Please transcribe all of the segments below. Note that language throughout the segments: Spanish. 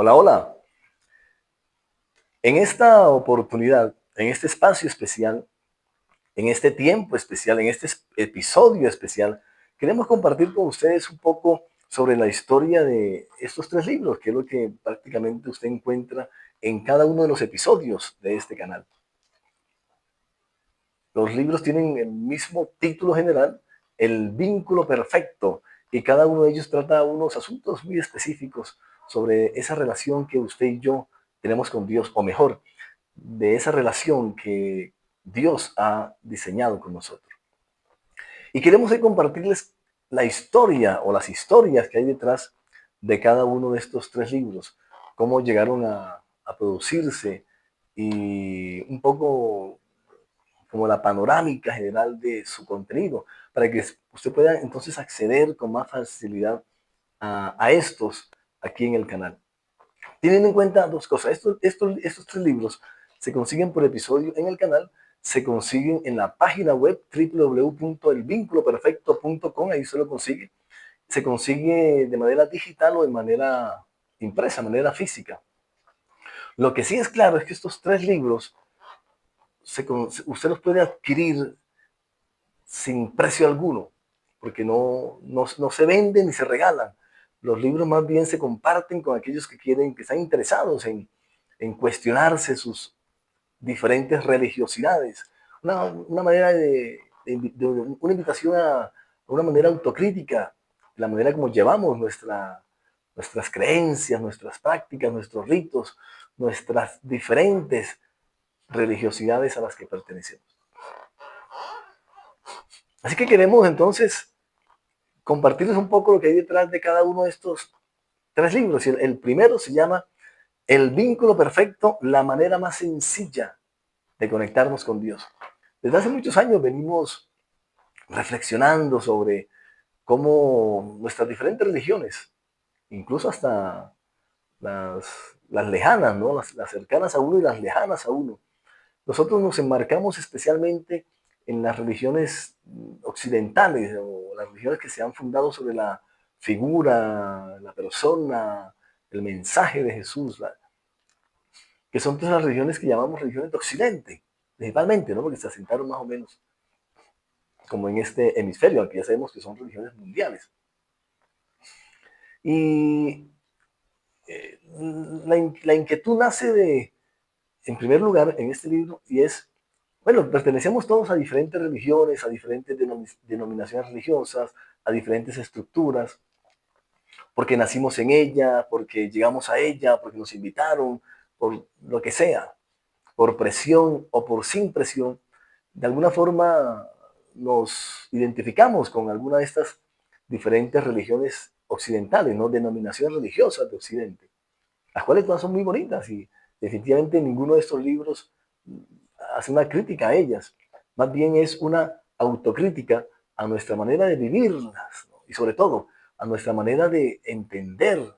Hola, hola. En esta oportunidad, en este espacio especial, en este tiempo especial, en este episodio especial, queremos compartir con ustedes un poco sobre la historia de estos tres libros, que es lo que prácticamente usted encuentra en cada uno de los episodios de este canal. Los libros tienen el mismo título general, El vínculo perfecto, y cada uno de ellos trata unos asuntos muy específicos sobre esa relación que usted y yo tenemos con Dios, o mejor, de esa relación que Dios ha diseñado con nosotros. Y queremos hoy compartirles la historia o las historias que hay detrás de cada uno de estos tres libros, cómo llegaron a producirse y un poco como la panorámica general de su contenido, para que usted pueda entonces acceder con más facilidad a estos aquí en el canal. Teniendo en cuenta dos cosas, estos tres libros se consiguen por episodio en el canal, se consiguen en la página web www.elvinculoperfecto.com, ahí se lo consigue. Se consigue de manera digital o de manera impresa, manera física. Lo que sí es claro es que estos tres libros usted los puede adquirir sin precio alguno, porque no se venden ni se regalan. Los libros más bien se comparten con aquellos que quieren, que están interesados en cuestionarse sus diferentes religiosidades. Una manera de una invitación a una manera autocrítica, la manera como llevamos nuestras creencias, nuestras prácticas, nuestros ritos, nuestras diferentes religiosidades a las que pertenecemos. Así que queremos entonces compartirles un poco lo que hay detrás de cada uno de estos tres libros. El primero se llama El vínculo perfecto, la manera más sencilla de conectarnos con Dios. Desde hace muchos años venimos reflexionando sobre cómo nuestras diferentes religiones, incluso hasta las, las lejanas, ¿no? Las cercanas a uno y las lejanas a uno, nosotros nos enmarcamos especialmente en las religiones occidentales o las religiones que se han fundado sobre la figura, la persona, el mensaje de Jesús, que son todas las religiones que llamamos religiones de Occidente, principalmente, ¿no? Porque se asentaron más o menos como en este hemisferio, aunque ya sabemos que son religiones mundiales. Y la inquietud nace en primer lugar, en este libro, y es, bueno, pertenecemos todos a diferentes religiones, a diferentes denominaciones religiosas, a diferentes estructuras, porque nacimos en ella, porque llegamos a ella, porque nos invitaron, por lo que sea, por presión o por sin presión, de alguna forma nos identificamos con alguna de estas diferentes religiones occidentales, ¿no? Denominaciones religiosas de Occidente, las cuales todas son muy bonitas y definitivamente ninguno de estos libros hace una crítica a ellas, más bien es una autocrítica a nuestra manera de vivirlas, ¿no? Y sobre todo a nuestra manera de entender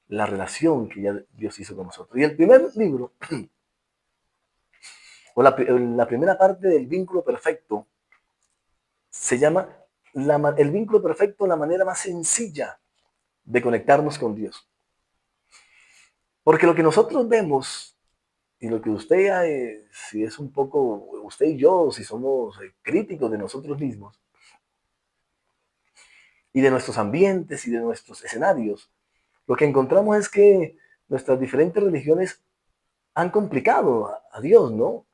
la relación que ya Dios hizo con nosotros. Y el primer libro, o la primera parte del vínculo perfecto, se llama El vínculo perfecto, la manera más sencilla de conectarnos con Dios. Porque lo que nosotros vemos y lo que usted, si es un poco, usted y yo, si somos críticos de nosotros mismos y de nuestros ambientes y de nuestros escenarios, lo que encontramos es que nuestras diferentes religiones han complicado a Dios, ¿no?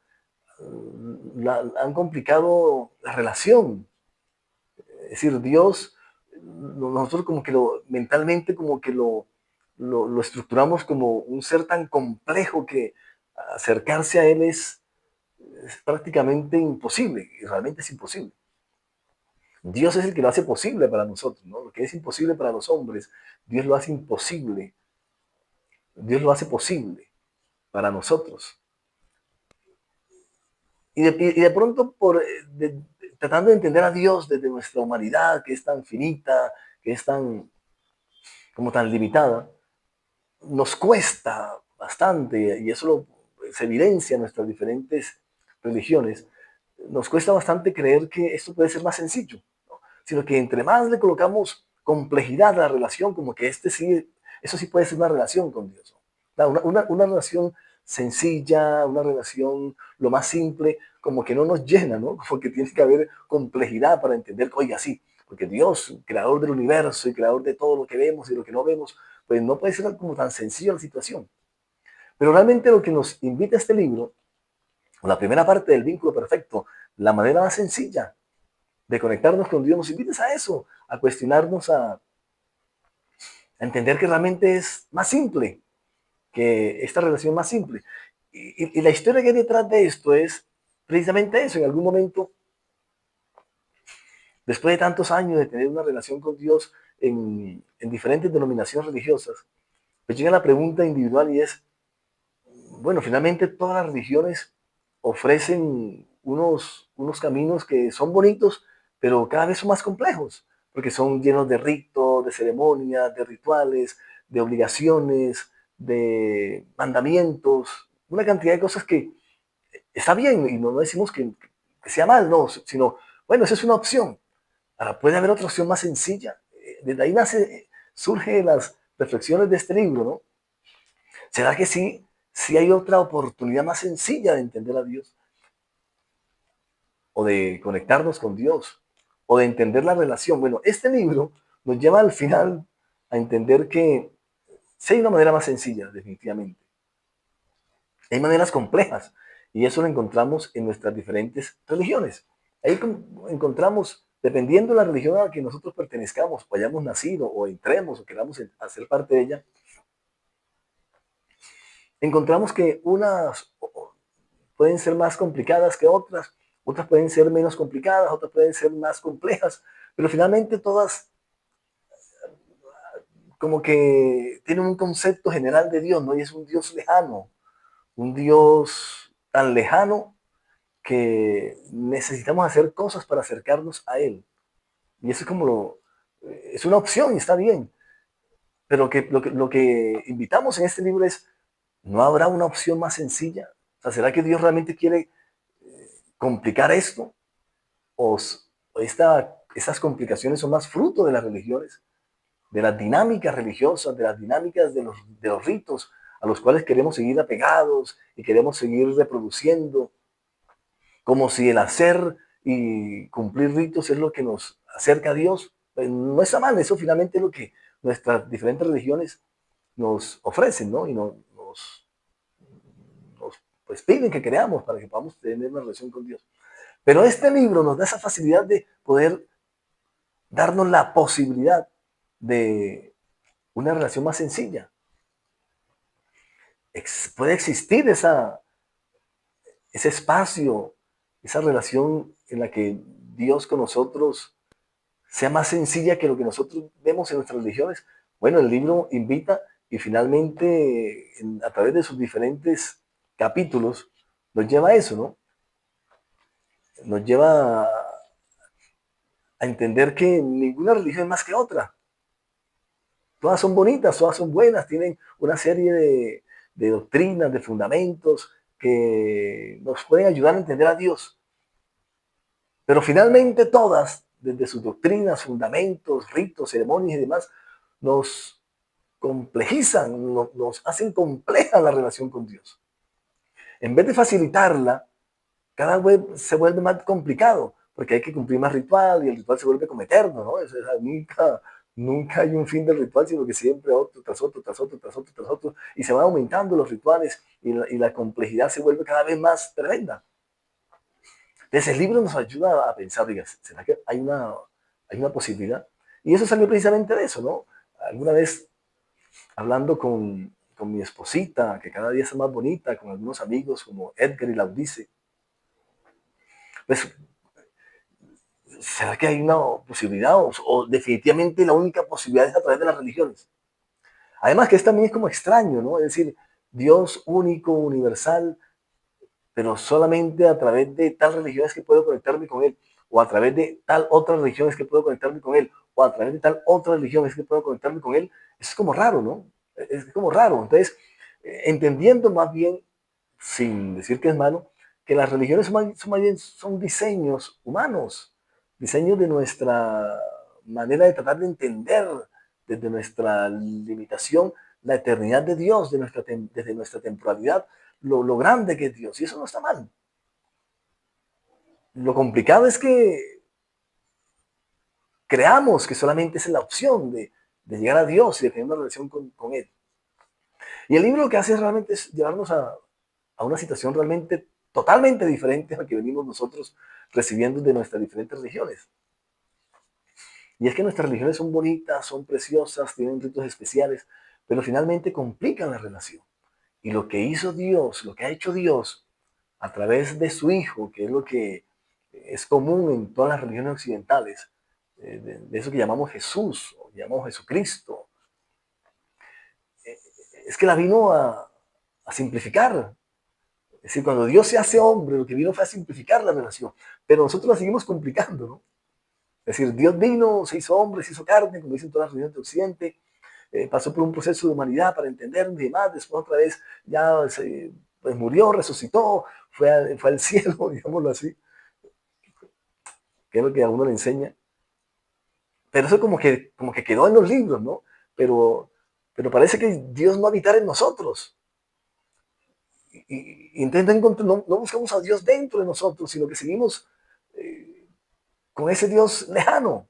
Han complicado la relación. Es decir, Dios, nosotros como que mentalmente como que lo estructuramos como un ser tan complejo que acercarse a Él es prácticamente imposible, y realmente es imposible. Dios es el que lo hace posible para nosotros, ¿no? Lo que es imposible para los hombres, Dios lo hace imposible. Dios lo hace posible para nosotros. Y de pronto, tratando de entender a Dios desde nuestra humanidad, que es tan finita, que es como tan limitada, nos cuesta bastante, y eso se evidencia en nuestras diferentes religiones, nos cuesta bastante creer que esto puede ser más sencillo, ¿no? Sino que entre más le colocamos complejidad a la relación, como que sí, eso sí puede ser una relación con Dios. Una relación sencilla, una relación lo más simple, como que no nos llena, ¿no? Como que tiene que haber complejidad para entender, oiga, sí, porque Dios, creador del universo y creador de todo lo que vemos y lo que no vemos, pues no puede ser como tan sencillo la situación. Pero realmente lo que nos invita este libro, o la primera parte del vínculo perfecto, la manera más sencilla de conectarnos con Dios, nos invita a eso, a cuestionarnos, a entender que realmente es más simple, que esta relación más simple. Y la historia que hay detrás de esto es precisamente eso. En algún momento, después de tantos años de tener una relación con Dios en diferentes denominaciones religiosas, pues llega la pregunta individual y es, bueno, finalmente todas las religiones ofrecen unos caminos que son bonitos, pero cada vez son más complejos, porque son llenos de ritos, de ceremonias, de rituales, de obligaciones, de mandamientos, una cantidad de cosas que está bien y no decimos que sea mal, no, sino, bueno, esa es una opción. Ahora, puede haber otra opción más sencilla. Desde ahí surge las reflexiones de este libro, ¿no? ¿Será que sí hay otra oportunidad más sencilla de entender a Dios? O de conectarnos con Dios, o de entender la relación. Bueno, este libro nos lleva al final a entender que sí hay una manera más sencilla, definitivamente. Hay maneras complejas, y eso lo encontramos en nuestras diferentes religiones. Ahí encontramos, dependiendo de la religión a la que nosotros pertenezcamos, o hayamos nacido, o entremos, o queramos hacer parte de ella, encontramos que unas pueden ser más complicadas que otras pueden ser menos complicadas, otras pueden ser más complejas, pero finalmente todas como que tienen un concepto general de Dios, ¿no? Y es un Dios lejano, un Dios tan lejano que necesitamos hacer cosas para acercarnos a Él. Y eso es es una opción y está bien, pero lo que invitamos en este libro es, ¿no habrá una opción más sencilla? O sea, ¿será que Dios realmente quiere complicar esto? ¿O estas complicaciones son más fruto de las religiones, de las dinámicas religiosas, de las dinámicas de los ritos a los cuales queremos seguir apegados y queremos seguir reproduciendo, como si el hacer y cumplir ritos es lo que nos acerca a Dios? Pues no está mal, eso finalmente es lo que nuestras diferentes religiones nos ofrecen, ¿no? Y nos pues piden que creamos para que podamos tener una relación con Dios. Pero este libro nos da esa facilidad de poder darnos la posibilidad de una relación más sencilla. Puede existir ese espacio, esa relación en la que Dios con nosotros sea más sencilla que lo que nosotros vemos en nuestras religiones. Bueno, el libro invita y finalmente a través de sus diferentes capítulos nos lleva a eso, ¿no? Nos lleva a entender que ninguna religión es más que otra. Todas son bonitas, todas son buenas, tienen una serie de doctrinas, de fundamentos que nos pueden ayudar a entender a Dios. Pero finalmente todas, desde sus doctrinas, fundamentos, ritos, ceremonias y demás, nos complejizan, nos hacen compleja la relación con Dios. En vez de facilitarla, cada vez se vuelve más complicado, porque hay que cumplir más ritual y el ritual se vuelve como eterno, ¿no? Nunca hay un fin del ritual, sino que siempre otro, tras otro, tras otro, tras otro, tras otro, y se van aumentando los rituales y la complejidad se vuelve cada vez más tremenda. Entonces el libro nos ayuda a pensar, digas, ¿será que hay una posibilidad? Y eso salió precisamente de eso, ¿no? Alguna vez hablando con mi esposita, que cada día es más bonita, con algunos amigos como Edgar y Laudice, pues ¿será que hay una posibilidad o definitivamente la única posibilidad es a través de las religiones? Además que es también es como extraño, ¿no? Es decir, Dios único, universal, pero solamente a través de tal religión es que puedo conectarme con Él, o a través de tal otra religión es que puedo conectarme con Él, o a través de tal otra religión es que puedo conectarme con Él. Eso es como raro, ¿no? Es como raro. Entonces, entendiendo más bien, sin decir que es malo, que las religiones más bien son diseños humanos, diseños de nuestra manera de tratar de entender desde nuestra limitación la eternidad de Dios, desde nuestra temporalidad, lo grande que es Dios. Y eso no está mal. Lo complicado es que creamos que solamente esa es la opción de llegar a Dios y de tener una relación con Él. Y el libro lo que hace realmente es llevarnos a una situación realmente totalmente diferente a la que venimos nosotros recibiendo de nuestras diferentes religiones. Y es que nuestras religiones son bonitas, son preciosas, tienen ritos especiales, pero finalmente complican la relación. Y lo que hizo Dios, lo que ha hecho Dios a través de su Hijo, que es lo que es común en todas las religiones occidentales, de eso que llamamos Jesús, o llamamos Jesucristo, es que la vino a simplificar. Es decir, cuando Dios se hace hombre, lo que vino fue a simplificar la relación, pero nosotros la seguimos complicando, ¿no? Es decir, Dios vino, se hizo hombre, se hizo carne, como dicen todas las religiones de Occidente, pasó por un proceso de humanidad para entendernos y demás, después otra vez ya pues murió, resucitó, fue al cielo, digámoslo así, que es lo que a uno le enseña. Pero eso como que quedó en los libros, ¿no? Pero, pero parece que Dios no habitara en nosotros. Y entonces no buscamos a Dios dentro de nosotros, sino que seguimos eh, con ese Dios lejano,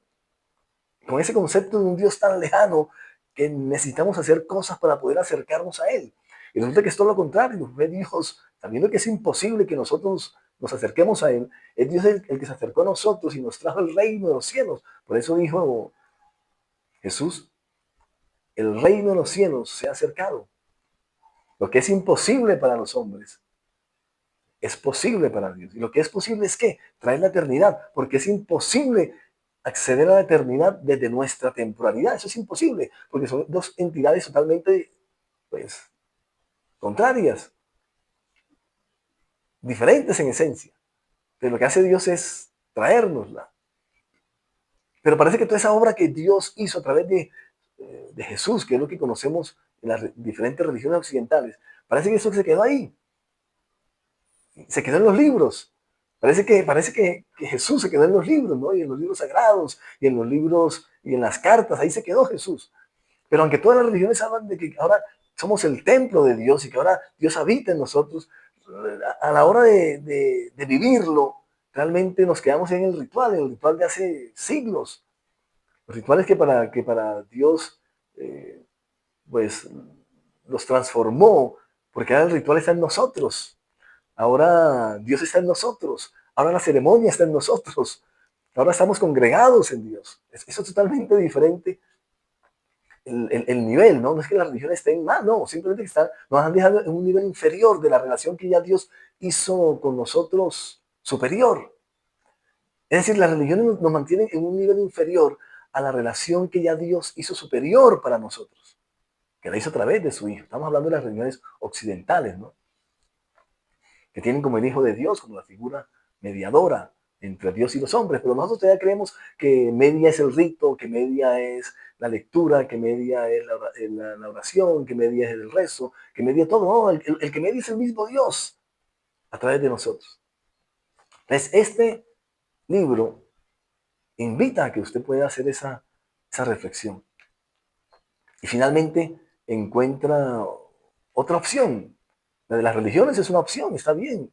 con ese concepto de un Dios tan lejano que necesitamos hacer cosas para poder acercarnos a Él. Y resulta que es todo lo contrario, ve Dios, sabiendo que es imposible que nosotros nos acerquemos a Él, es Dios el que se acercó a nosotros y nos trajo el reino de los cielos. Por eso dijo Jesús, el reino de los cielos se ha acercado. Lo que es imposible para los hombres es posible para Dios. Y lo que es posible es que traer la eternidad, porque es imposible acceder a la eternidad desde nuestra temporalidad. Eso es imposible, porque son dos entidades totalmente, pues, contrarias, diferentes en esencia. Pero lo que hace Dios es traérnosla. Pero parece que toda esa obra que Dios hizo a través de Jesús, que es lo que conocemos en las diferentes religiones occidentales, parece que eso se quedó ahí, se quedó en los libros. Parece que Jesús se quedó en los libros, ¿no? Y en los libros sagrados, y en los libros, y en las cartas, ahí se quedó Jesús. Pero aunque todas las religiones hablan de que ahora somos el templo de Dios y que ahora Dios habita en nosotros, a la hora de vivirlo, realmente nos quedamos en el ritual de hace siglos. Los rituales que para Dios, eh, pues, los transformó, porque ahora el ritual está en nosotros. Ahora Dios está en nosotros. Ahora la ceremonia está en nosotros. Ahora estamos congregados en Dios. Eso es totalmente diferente el nivel, ¿no? No es que las religiones estén mal, no, simplemente que nos han dejado en un nivel inferior de la relación que ya Dios hizo con nosotros superior. Es decir, las religiones nos mantienen en un nivel inferior a la relación que ya Dios hizo superior para nosotros, que la hizo a través de su Hijo. Estamos hablando de las religiones occidentales, ¿no? Que tienen como el Hijo de Dios, como la figura mediadora entre Dios y los hombres, pero nosotros todavía creemos que media es el rito, que media es la lectura, que media es la oración, que media es el rezo, que media todo. No, el que media es el mismo Dios a través de nosotros. Entonces, este libro invita a que usted pueda hacer esa reflexión. Y finalmente encuentra otra opción. La de las religiones es una opción, está bien.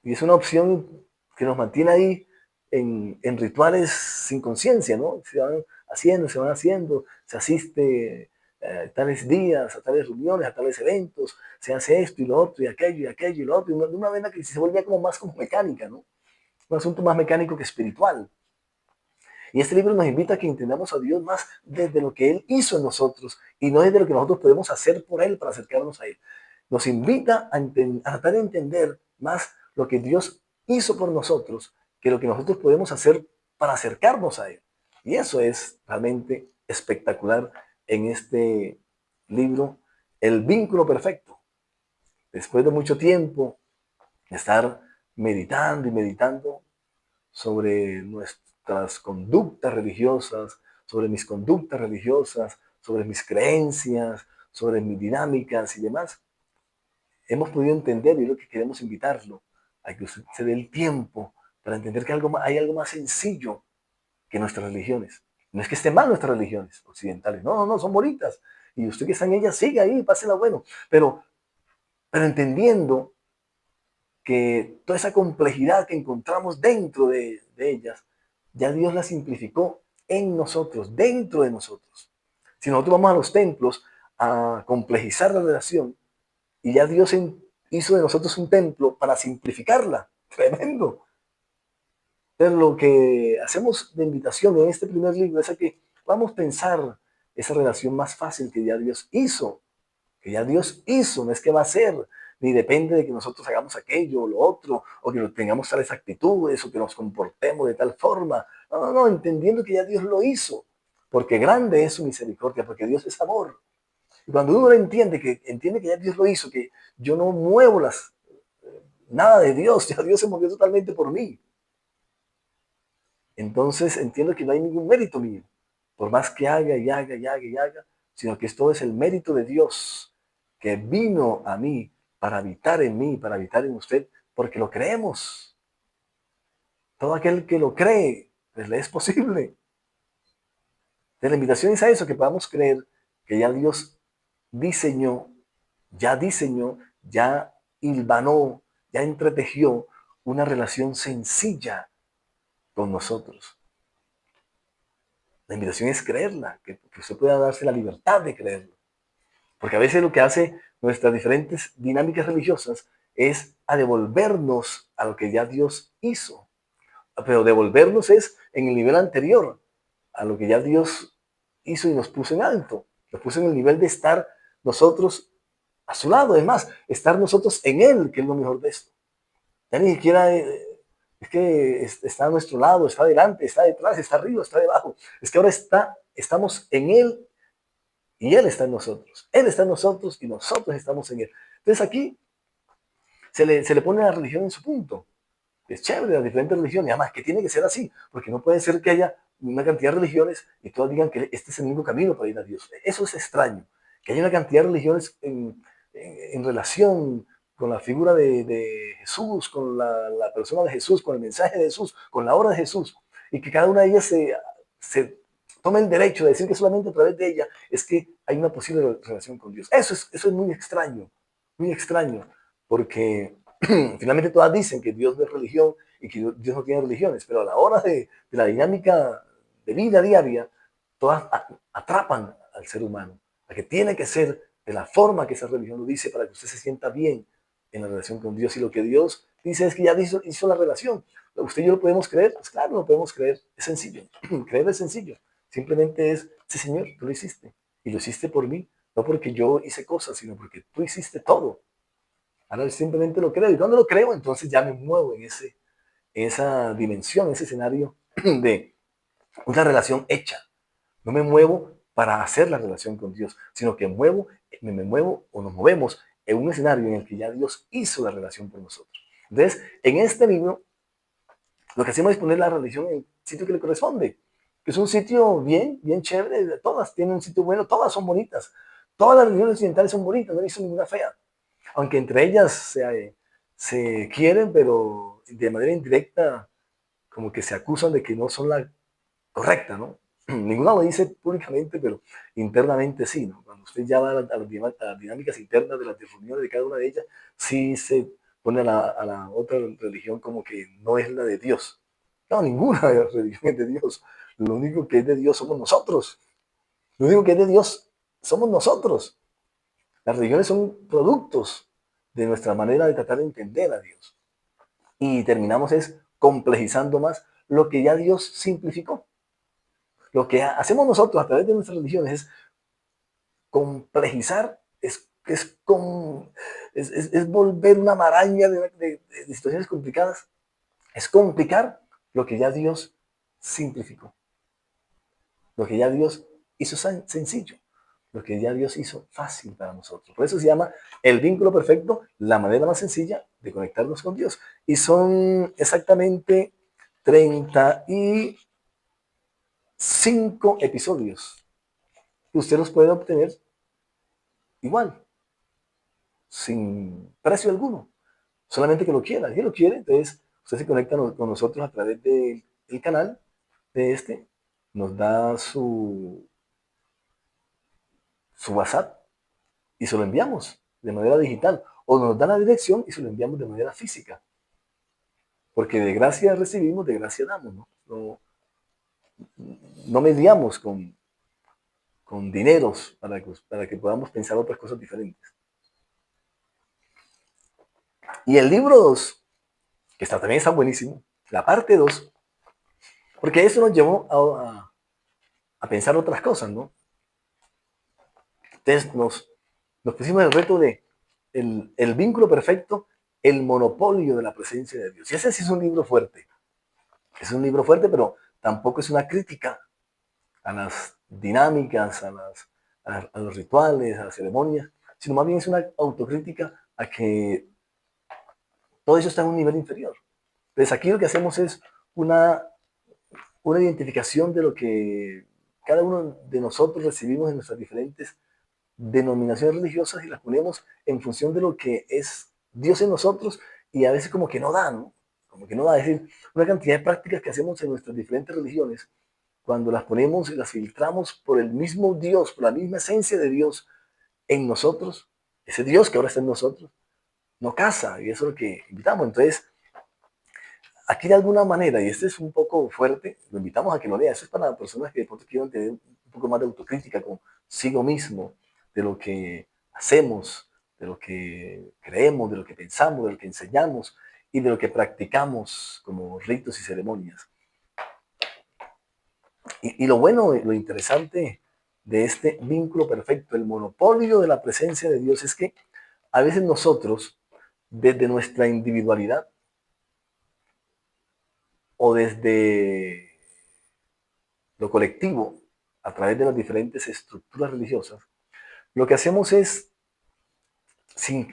Y es una opción que nos mantiene ahí en rituales sin conciencia, ¿no? Se van haciendo, se asiste a tales días, a tales reuniones, a tales eventos, se hace esto y lo otro, y aquello y lo otro, de una manera que se vuelve como más como mecánica, ¿no? Un asunto más mecánico que espiritual. Y este libro nos invita a que entendamos a Dios más desde lo que Él hizo en nosotros y no desde lo que nosotros podemos hacer por Él para acercarnos a Él. Nos invita a tratar de entender más lo que Dios hizo por nosotros que lo que nosotros podemos hacer para acercarnos a Él. Y eso es realmente espectacular en este libro, El vínculo perfecto. Después de mucho tiempo de estar meditando y meditando, sobre nuestras conductas religiosas, sobre mis conductas religiosas, sobre mis creencias, sobre mis dinámicas y demás, hemos podido entender, y es lo que queremos invitarlo, a que usted se dé el tiempo para entender que hay algo más sencillo que nuestras religiones. No es que estén mal nuestras religiones occidentales, no, son bonitas y usted que está en ella, siga ahí, pásela bueno. Pero entendiendo que toda esa complejidad que encontramos dentro de ellas, ya Dios la simplificó en nosotros, dentro de nosotros. Si nosotros vamos a los templos a complejizar la relación, y ya Dios hizo de nosotros un templo para simplificarla. Tremendo. Pero lo que hacemos de invitación en este primer libro es a que vamos a pensar esa relación más fácil que ya Dios hizo, no es que va a ser, ni depende de que nosotros hagamos aquello o lo otro, o que tengamos tales actitudes, o que nos comportemos de tal forma. No, no, no, entendiendo que ya Dios lo hizo, porque grande es su misericordia, porque Dios es amor. Y cuando uno lo entiende que ya Dios lo hizo, que yo no muevo nada de Dios, ya Dios se movió totalmente por mí. Entonces entiendo que no hay ningún mérito mío, por más que haga y haga y haga y haga, sino que esto es el mérito de Dios, que vino a mí para habitar en mí, para habitar en usted, porque lo creemos. Todo aquel que lo cree, pues le es posible. Entonces, la invitación es a eso, que podamos creer que ya Dios diseñó, diseñó, ya hilvanó, ya entretejió una relación sencilla con nosotros. La invitación es creerla, que usted pueda darse la libertad de creerlo. Porque a veces lo que hace nuestras diferentes dinámicas religiosas es a devolvernos a lo que ya Dios hizo. Pero devolvernos es en el nivel anterior, a lo que ya Dios hizo y nos puso en alto. Nos puso en el nivel de estar nosotros a su lado. Además, estar nosotros en Él, que es lo mejor de esto. Ya ni siquiera es que está a nuestro lado, está delante, está detrás, está arriba, está debajo. Es que ahora estamos en Él y Él está en nosotros. Él está en nosotros y nosotros estamos en Él. Entonces aquí se le pone la religión en su punto. Es chévere las diferentes religiones, además que tiene que ser así, porque no puede ser que haya una cantidad de religiones y todas digan que este es el único camino para ir a Dios. Eso es extraño, que haya una cantidad de religiones en relación con la figura de Jesús, con la persona de Jesús, con el mensaje de Jesús, con la obra de Jesús, y que cada una de ellas se tome el derecho de decir que solamente a través de ella es que hay una posible relación con Dios. Eso es muy extraño, porque finalmente todas dicen que Dios no es religión y que Dios no tiene religiones, pero a la hora de la dinámica de vida diaria, todas atrapan al ser humano, a que tiene que ser de la forma que esa religión lo dice para que usted se sienta bien en la relación con Dios. Y lo que Dios dice es que ya hizo la relación. ¿Usted y yo lo podemos creer? Pues claro, lo podemos creer. Es sencillo. Creer es sencillo. Simplemente es, sí, Señor, tú lo hiciste. Y lo hiciste por mí. No porque yo hice cosas, sino porque tú hiciste todo. Ahora simplemente lo creo. Y cuando lo creo, entonces ya me muevo en esa dimensión, en ese escenario de una relación hecha. No me muevo para hacer la relación con Dios, sino que me muevo o nos movemos en un escenario en el que ya Dios hizo la relación por nosotros. Entonces, en este libro, lo que hacemos es poner la religión en el sitio que le corresponde, que es un sitio bien chévere. Todas tienen un sitio bueno, todas son bonitas. Todas las religiones occidentales son bonitas, no he visto ninguna fea. Aunque entre ellas se quieren, pero de manera indirecta, como que se acusan de que no son la correcta, ¿no? Ninguna lo dice públicamente, pero internamente sí, ¿no? Cuando usted ya va a las dinámicas internas de las reuniones de cada una de ellas, sí se pone a la otra religión como que no es la de Dios. No, ninguna religión es de Dios. Lo único que es de Dios somos nosotros. Lo único que es de Dios somos nosotros. Las religiones son productos de nuestra manera de tratar de entender a Dios. Y terminamos es complejizando más lo que ya Dios simplificó. Lo que hacemos nosotros a través de nuestras religiones es complejizar, es volver una maraña de situaciones complicadas, es complicar lo que ya Dios simplificó, lo que ya Dios hizo sencillo, lo que ya Dios hizo fácil para nosotros. Por eso se llama el vínculo perfecto, la manera más sencilla de conectarnos con Dios. Y son exactamente 35 episodios que usted los puede obtener igual, sin precio alguno, solamente que lo quiera. Si lo quiere, entonces usted se conecta con nosotros a través del canal de nos da su WhatsApp y se lo enviamos de manera digital. O nos da la dirección y se lo enviamos de manera física. Porque de gracia recibimos, de gracia damos, ¿no? No mediamos con dineros para que podamos pensar otras cosas diferentes. Y el libro 2, que también está buenísimo, la parte 2, porque eso nos llevó a pensar otras cosas, ¿no? Entonces nos pusimos el reto de el vínculo perfecto, el monopolio de la presencia de Dios. Y ese sí es un libro fuerte. Es un libro fuerte, pero tampoco es una crítica a las dinámicas, a los rituales, a las ceremonias, sino más bien es una autocrítica a que todo eso está en un nivel inferior. Entonces aquí lo que hacemos es una, una identificación de lo que cada uno de nosotros recibimos en nuestras diferentes denominaciones religiosas y las ponemos en función de lo que es Dios en nosotros y a veces como que no da, ¿no? Como que no da, es decir, una cantidad de prácticas que hacemos en nuestras diferentes religiones, cuando las ponemos y las filtramos por el mismo Dios, por la misma esencia de Dios en nosotros, ese Dios que ahora está en nosotros, no casa, y eso es lo que invitamos. Entonces, aquí de alguna manera, y este es un poco fuerte, lo invitamos a que lo lea. Eso es para personas que de pronto quieren tener un poco más de autocrítica consigo mismo, de lo que hacemos, de lo que creemos, de lo que pensamos, de lo que enseñamos y de lo que practicamos como ritos y ceremonias. Y lo bueno, lo interesante de este vínculo perfecto, el monopolio de la presencia de Dios, es que a veces nosotros, desde nuestra individualidad o desde lo colectivo, a través de las diferentes estructuras religiosas, lo que hacemos es,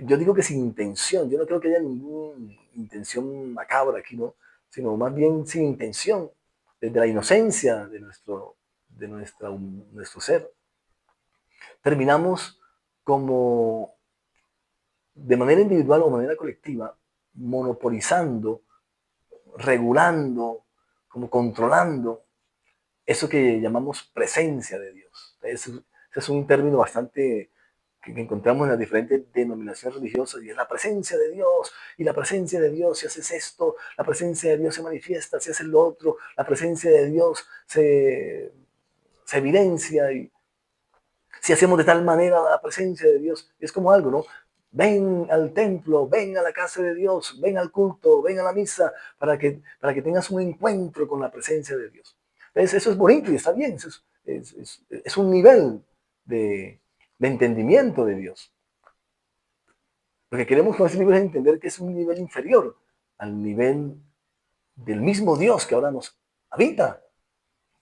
yo digo que sin intención, yo no creo que haya ninguna intención macabra aquí, ¿no? Sino más bien sin intención, desde la inocencia de nuestro ser, terminamos como de manera individual o de manera colectiva, monopolizando, regulando, como controlando eso que llamamos presencia de Dios. Ese es un término bastante que encontramos en las diferentes denominaciones religiosas y es la presencia de Dios. Y la presencia de Dios, si haces esto, la presencia de Dios se manifiesta, si haces lo otro, la presencia de Dios se evidencia. Y si hacemos de tal manera la presencia de Dios, es como algo, ¿no? Ven al templo, ven a la casa de Dios, ven al culto, ven a la misa, para que tengas un encuentro con la presencia de Dios. ¿Ves? Eso es bonito y está bien, eso es un nivel de entendimiento de Dios. Lo que queremos con este libro es entender que es un nivel inferior al nivel del mismo Dios que ahora nos habita.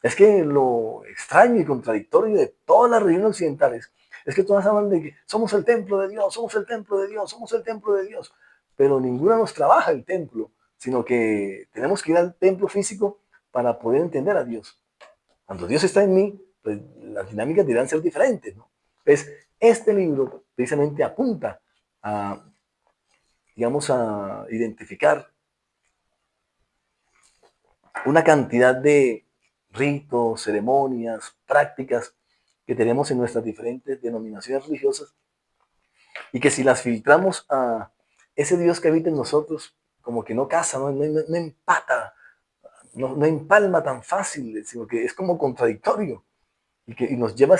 Es que lo extraño y contradictorio de todas las religiones occidentales es que todas hablan de que somos el templo de Dios, somos el templo de Dios, somos el templo de Dios, pero ninguna nos trabaja el templo, sino que tenemos que ir al templo físico para poder entender a Dios. Cuando Dios está en mí, pues las dinámicas deberán ser diferentes, ¿no? Entonces, este libro precisamente apunta a, digamos, a identificar una cantidad de ritos, ceremonias, prácticas que tenemos en nuestras diferentes denominaciones religiosas y que si las filtramos a ese Dios que habita en nosotros, como que no casa, no empata, no empalma tan fácil, sino que es como contradictorio y nos lleva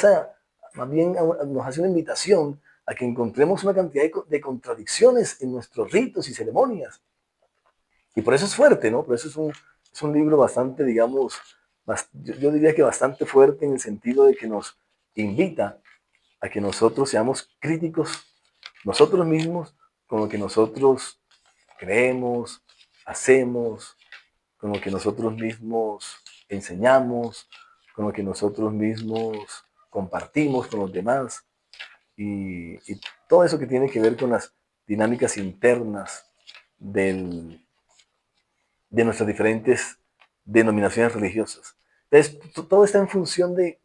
más bien nos hace una invitación a que encontremos una cantidad de contradicciones en nuestros ritos y ceremonias. Y por eso es fuerte, ¿no? Por eso es un libro bastante, digamos, yo diría que bastante fuerte en el sentido de que nos invita a que nosotros seamos críticos nosotros mismos con lo que nosotros creemos, hacemos, con lo que nosotros mismos enseñamos, con lo que nosotros mismos compartimos con los demás y todo eso que tiene que ver con las dinámicas internas del, de nuestras diferentes denominaciones religiosas. Entonces, todo está en función de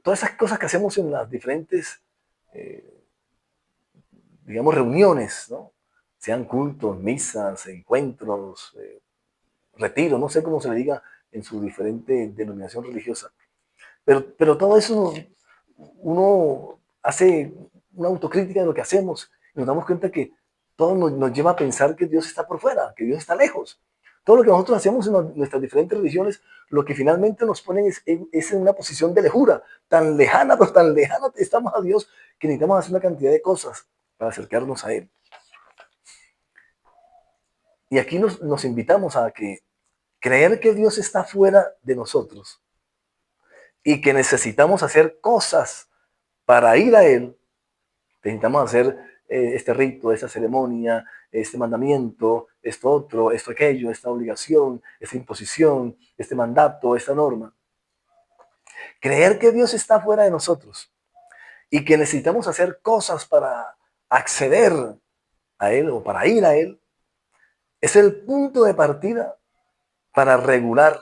todas esas cosas que hacemos en las diferentes, eh, digamos, reuniones, ¿no? Sean cultos, misas, encuentros, retiros, no sé cómo se le diga en su diferente denominación religiosa. Pero todo eso uno hace una autocrítica de lo que hacemos y nos damos cuenta que todo nos lleva a pensar que Dios está por fuera, que Dios está lejos. Todo lo que nosotros hacemos en nuestras diferentes religiones, lo que finalmente nos ponen es en una posición de lejura, tan lejana, pero tan lejana estamos a Dios que necesitamos hacer una cantidad de cosas para acercarnos a Él. Y aquí nos invitamos a que creer que Dios está fuera de nosotros y que necesitamos hacer cosas para ir a Él, necesitamos hacer este rito, esta ceremonia, este mandamiento, esto otro, esto aquello, esta obligación, esta imposición, este mandato, esta norma. Creer que Dios está fuera de nosotros y que necesitamos hacer cosas para acceder a Él o para ir a Él, es el punto de partida para regular,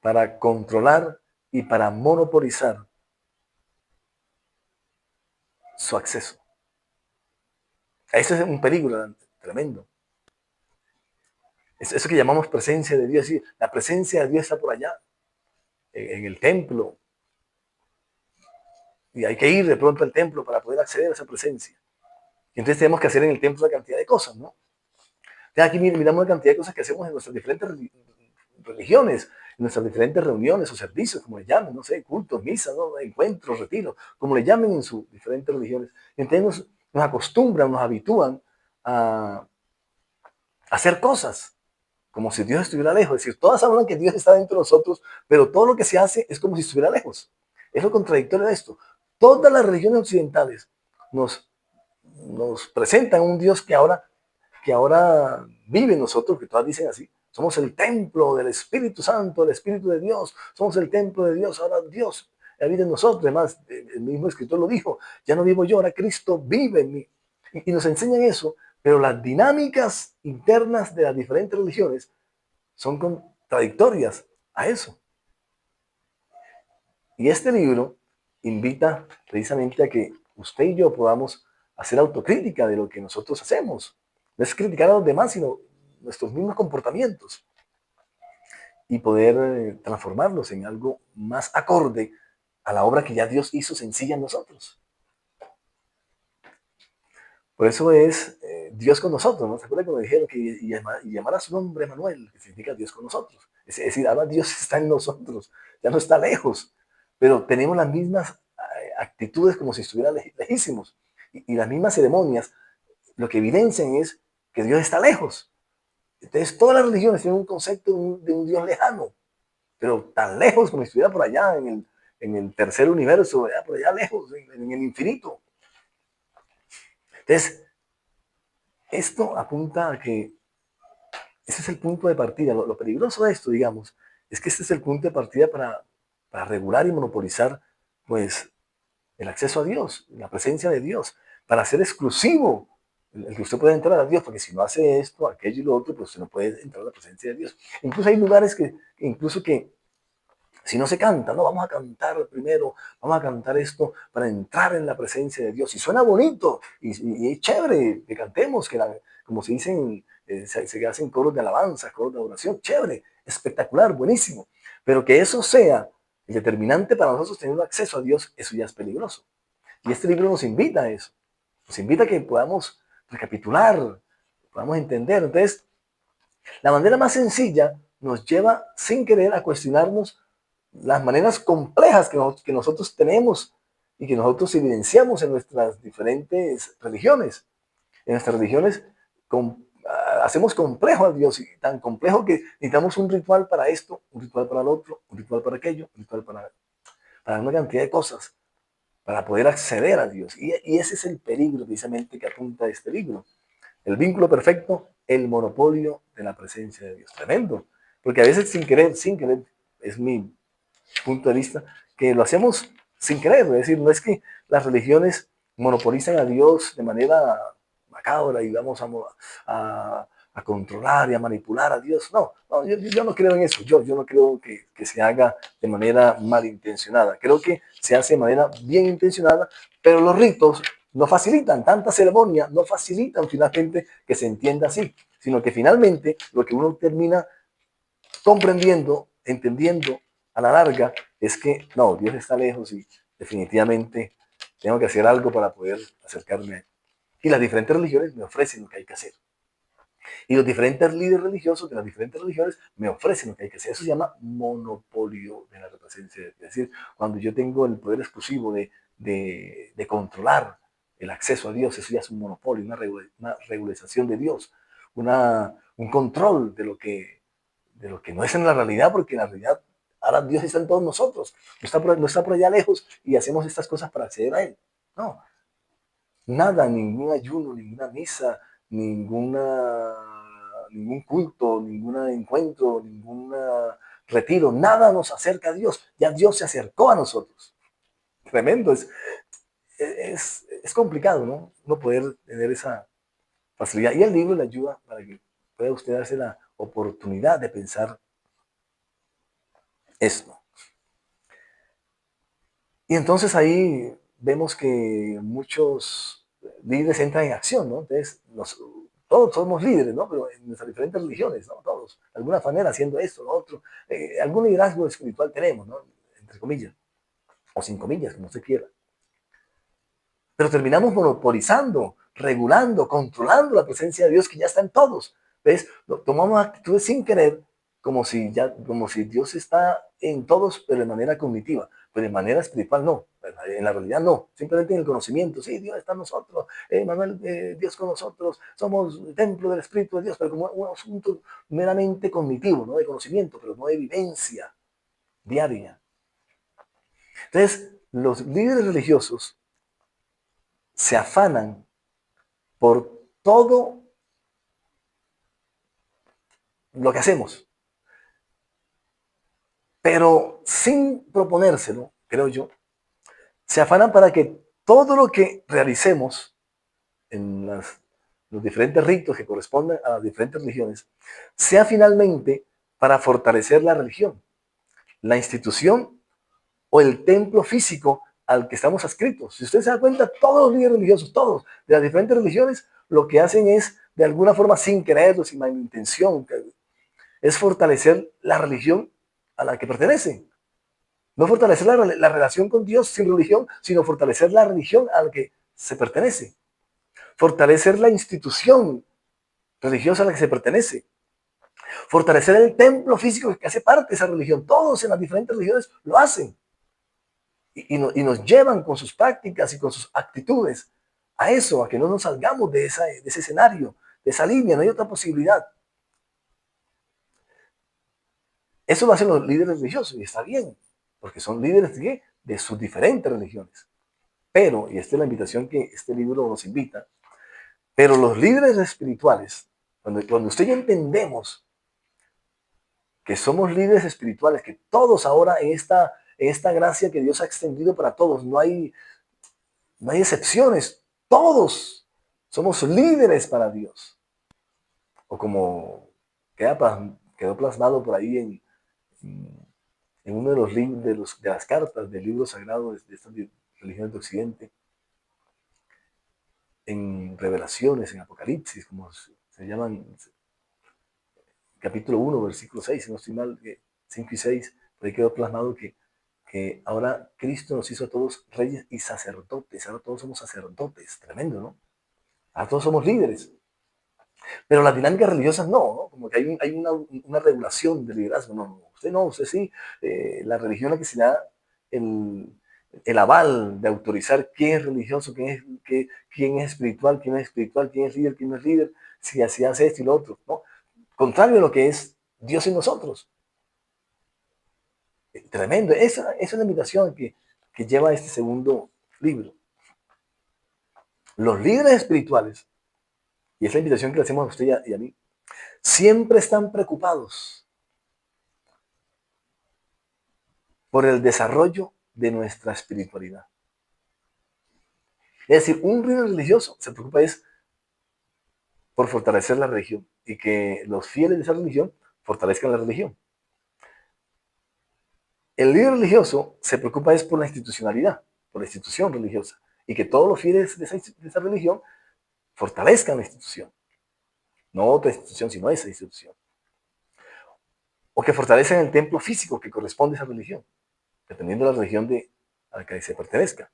para controlar y para monopolizar su acceso. Eso es un peligro tremendo. Eso que llamamos presencia de Dios, sí, la presencia de Dios está por allá, en el templo, y hay que ir de pronto al templo para poder acceder a esa presencia. Y entonces tenemos que hacer en el templo una cantidad de cosas, ¿no? Entonces aquí miramos una cantidad de cosas que hacemos en nuestras diferentes religiones, en nuestras diferentes reuniones o servicios, como le llamen, no sé, cultos, misas, ¿no? Encuentros, retiros, como le llamen en sus diferentes religiones. Entonces nos acostumbran, nos habitúan a hacer cosas como si Dios estuviera lejos. Es decir, todas hablan que Dios está dentro de nosotros, pero todo lo que se hace es como si estuviera lejos. Es lo contradictorio de esto. Todas las religiones occidentales nos presentan un Dios que ahora vive en nosotros, que todas dicen así. Somos el templo del Espíritu Santo, del Espíritu de Dios. Somos el templo de Dios. Ahora Dios vive en nosotros. Además, el mismo escritor lo dijo. Ya no vivo yo, ahora Cristo vive en mí. Y nos enseñan eso, pero las dinámicas internas de las diferentes religiones son contradictorias a eso. Y este libro invita precisamente a que usted y yo podamos hacer autocrítica de lo que nosotros hacemos. No es criticar a los demás, sino nuestros mismos comportamientos y poder transformarlos en algo más acorde a la obra que ya Dios hizo sencilla en nosotros. Por eso es Dios con nosotros, ¿no? ¿Se acuerdan cuando dijeron que y llamará su nombre Manuel, que significa Dios con nosotros? Es decir, ahora Dios está en nosotros, ya no está lejos, pero tenemos las mismas actitudes como si estuviera lejísimos. Y las mismas ceremonias lo que evidencian es que Dios está lejos. Entonces todas las religiones tienen un concepto de un Dios lejano, pero tan lejos como si estuviera por allá en el tercer universo, allá, por allá lejos, en el infinito. Entonces, esto apunta a que ese es el punto de partida. Lo peligroso de esto, digamos, es que este es el punto de partida para regular y monopolizar, pues, el acceso a Dios, la presencia de Dios, para hacer exclusivo el que usted pueda entrar a Dios, porque si no hace esto, aquello y lo otro, pues usted no puede entrar a la presencia de Dios. Incluso hay lugares incluso que si no se canta, no, vamos a cantar primero, vamos a cantar esto para entrar en la presencia de Dios. Y suena bonito, y es chévere que cantemos, como se dicen, se hacen coros de alabanza, coros de adoración, chévere, espectacular, buenísimo. Pero que eso sea el determinante para nosotros tener acceso a Dios, eso ya es peligroso. Y este libro nos invita a eso, nos invita a que podamos recapitular, podamos entender. Entonces, la manera más sencilla nos lleva sin querer a cuestionarnos las maneras complejas que nosotros tenemos y que nosotros evidenciamos en nuestras diferentes religiones. En nuestras religiones hacemos complejo a Dios, y tan complejo que necesitamos un ritual para esto, un ritual para el otro, un ritual para aquello, un ritual para una cantidad de cosas, para poder acceder a Dios. Y ese es el peligro precisamente que apunta este libro. El vínculo perfecto, el monopolio de la presencia de Dios. Tremendo. Porque a veces sin querer, es mi punto de vista, que lo hacemos sin querer. Es decir, no es que las religiones monopolizan a Dios de manera macabra y vamos a controlar y a manipular a Dios. No, no yo no creo en eso. Yo no creo que se haga de manera malintencionada. Creo que se hace de manera bien intencionada, pero los ritos no facilitan, tanta ceremonia no facilitan finalmente que se entienda así, sino que finalmente lo que uno termina comprendiendo, entendiendo a la larga, es que no, Dios está lejos y definitivamente tengo que hacer algo para poder acercarme a él. Y las diferentes religiones me ofrecen lo que hay que hacer. Y los diferentes líderes religiosos de las diferentes religiones me ofrecen lo que hay que hacer. Eso se llama monopolio de la presencia de Dios. Es decir, cuando yo tengo el poder exclusivo de controlar el acceso a Dios, eso ya es un monopolio, una regularización de Dios, un control de lo que no es en la realidad, porque en la realidad ahora Dios está en todos nosotros, no está por allá lejos y hacemos estas cosas para acceder a Él. No, nada, ningún ayuno, ninguna misa, ningún culto, ningún encuentro, ningún retiro, nada nos acerca a Dios. Ya Dios se acercó a nosotros. Tremendo, es complicado, ¿no? No poder tener esa facilidad. Y el libro le ayuda para que pueda usted darse la oportunidad de pensar esto. Y entonces ahí vemos que muchos líderes entran en acción, ¿no? Entonces, todos somos líderes, ¿no? Pero en nuestras diferentes religiones, ¿no? Todos, de alguna manera, haciendo esto, lo otro. Algún liderazgo espiritual tenemos, ¿no? Entre comillas, o sin comillas, como usted quiera. Pero terminamos monopolizando, regulando, controlando la presencia de Dios que ya está en todos. ¿Ves? Tomamos actitudes sin querer, como si Dios está en todos, pero de manera cognitiva, pero de manera espiritual no. En la realidad no, simplemente en el conocimiento. Sí, Dios está en nosotros, Manuel, Dios con nosotros, somos el templo del Espíritu de Dios, pero como un asunto meramente cognitivo, no de conocimiento, pero no de vivencia diaria. Entonces, los líderes religiosos se afanan por todo lo que hacemos, pero sin proponérselo, creo yo, se afanan para que todo lo que realicemos en los diferentes ritos que corresponden a las diferentes religiones sea finalmente para fortalecer la religión, la institución o el templo físico al que estamos adscritos. Si usted se da cuenta, todos los líderes religiosos, todos, de las diferentes religiones, lo que hacen es, de alguna forma, sin quererlo, sin mala intención, es fortalecer la religión a la que pertenecen. No fortalecer la relación con Dios sin religión, sino fortalecer la religión a la que se pertenece. Fortalecer la institución religiosa a la que se pertenece. Fortalecer el templo físico que hace parte de esa religión. Todos en las diferentes religiones lo hacen. Y nos llevan con sus prácticas y con sus actitudes a eso, a que no nos salgamos de ese escenario, de esa línea. No hay otra posibilidad. Eso lo hacen los líderes religiosos y está bien, porque son líderes de sus diferentes religiones. Pero, y esta es la invitación que este libro nos invita, pero los líderes espirituales, cuando usted y yo entendemos que somos líderes espirituales, que todos ahora en esta gracia que Dios ha extendido para todos, no hay excepciones, todos somos líderes para Dios. O como quedó plasmado por ahí en uno de los libros, de las cartas del libro sagrado de estas religiones de Occidente, en Revelaciones, en Apocalipsis, como se llaman, capítulo 1, versículo 6, si no estoy mal, 5 y 6, por ahí quedó plasmado que ahora Cristo nos hizo a todos reyes y sacerdotes, ahora todos somos sacerdotes, tremendo, ¿no? Ahora todos somos líderes. Pero las dinámicas religiosas no, como que hay una regulación del liderazgo, no, usted sí, la religión es la que se da el, el aval de autorizar quién es religioso, quién es espiritual, quién no es espiritual, quién es líder, quién no es líder, si así hace esto y lo otro, ¿no? Contrario a lo que es Dios en nosotros. Tremendo, esa es la invitación que lleva este segundo libro. Los líderes espirituales, y es la invitación que le hacemos a usted y a mí, siempre están preocupados por el desarrollo de nuestra espiritualidad. Es decir, un líder religioso se preocupa es por fortalecer la religión y que los fieles de esa religión fortalezcan la religión. El líder religioso se preocupa es por la institucionalidad, por la institución religiosa, y que todos los fieles de esa religión fortalezcan la institución. No otra institución, sino esa institución. O que fortalecen el templo físico que corresponde a esa religión, dependiendo de la religión a la que se pertenezca.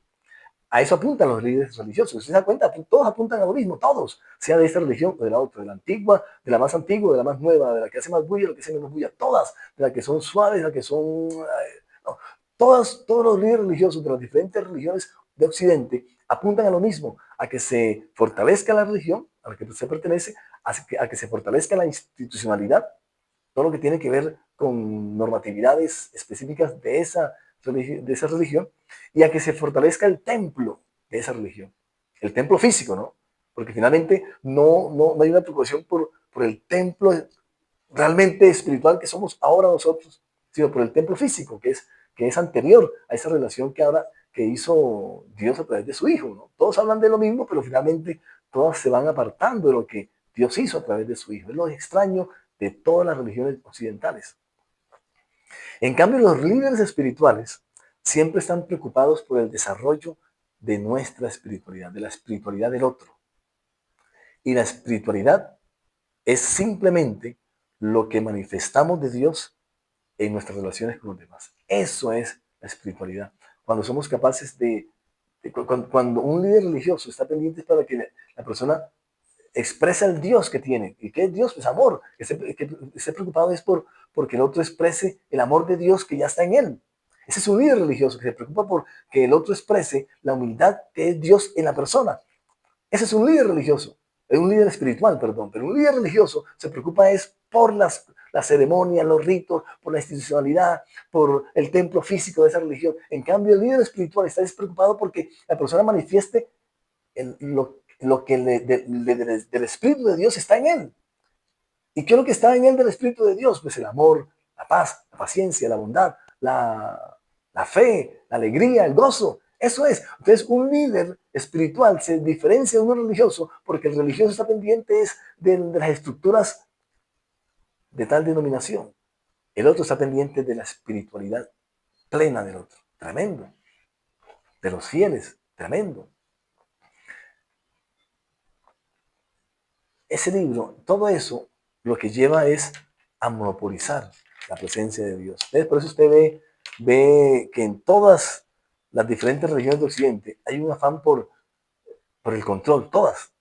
A eso apuntan los líderes religiosos. ¿Usted se da cuenta? Todos apuntan a lo mismo, todos, sea de esta religión o de la otra, de la antigua, de la más antigua, de la más nueva, de la que hace más bulla, de la que hace menos bulla, todas, de las que son suaves, de las que son... no, todos los líderes religiosos de las diferentes religiones de Occidente apuntan a lo mismo, a que se fortalezca la religión a la que se pertenece, a que se fortalezca la institucionalidad, todo lo que tiene que ver con normatividades específicas de esa religión, y a que se fortalezca el templo de esa religión, el templo físico, ¿no? Porque finalmente no hay una preocupación por el templo realmente espiritual que somos ahora nosotros, sino por el templo físico, que es anterior a esa relación que hizo Dios a través de su Hijo, ¿no? Todos hablan de lo mismo, pero finalmente todas se van apartando de lo que Dios hizo a través de su Hijo. Es lo extraño de todas las religiones occidentales. En cambio, los líderes espirituales siempre están preocupados por el desarrollo de nuestra espiritualidad, de la espiritualidad del otro. Y la espiritualidad es simplemente lo que manifestamos de Dios en nuestras relaciones con los demás. Eso es la espiritualidad. Cuando somos capaces cuando un líder religioso está pendiente para que la persona expresa el Dios que tiene. ¿Y qué es Dios? Pues amor. Que esté preocupado es porque el otro exprese el amor de Dios que ya está en él. Ese es un líder religioso que se preocupa por que el otro exprese la humildad que es Dios en la persona. Ese es un líder religioso. Es un líder espiritual, perdón. Pero un líder religioso se preocupa es por las ceremonias, los ritos, por la institucionalidad, por el templo físico de esa religión. En cambio, el líder espiritual está despreocupado porque la persona manifieste lo que del Espíritu de Dios está en él. ¿Y qué es lo que está en él del Espíritu de Dios? Pues el amor, la paz, la paciencia, la bondad, la fe, la alegría, el gozo. Eso es. Entonces, un líder espiritual se diferencia de un religioso porque el religioso está pendiente de las estructuras de tal denominación. El otro está pendiente de la espiritualidad plena del otro. Tremendo. De los fieles. Tremendo. Ese libro, todo eso, lo que lleva es a monopolizar la presencia de Dios. ¿Ves? Por eso usted ve que en todas las diferentes religiones de Occidente hay un afán por el control, todas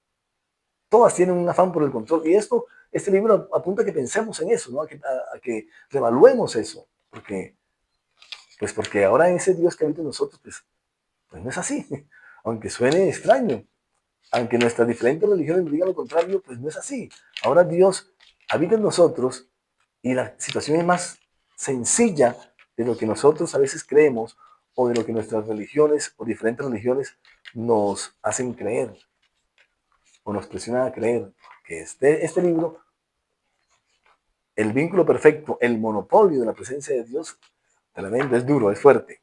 tienen un afán por el control. Y este libro apunta a que pensemos en eso, ¿no? A que revaluemos eso, porque ahora ese Dios que habita en nosotros, pues no es así, aunque suene extraño. Aunque nuestras diferentes religiones nos digan lo contrario, pues no es así. Ahora Dios habita en nosotros y la situación es más sencilla de lo que nosotros a veces creemos o de lo que nuestras religiones o diferentes religiones nos hacen creer o nos presionan a creer. Que este libro, el vínculo perfecto, el monopolio de la presencia de Dios, tremendo, es duro, es fuerte.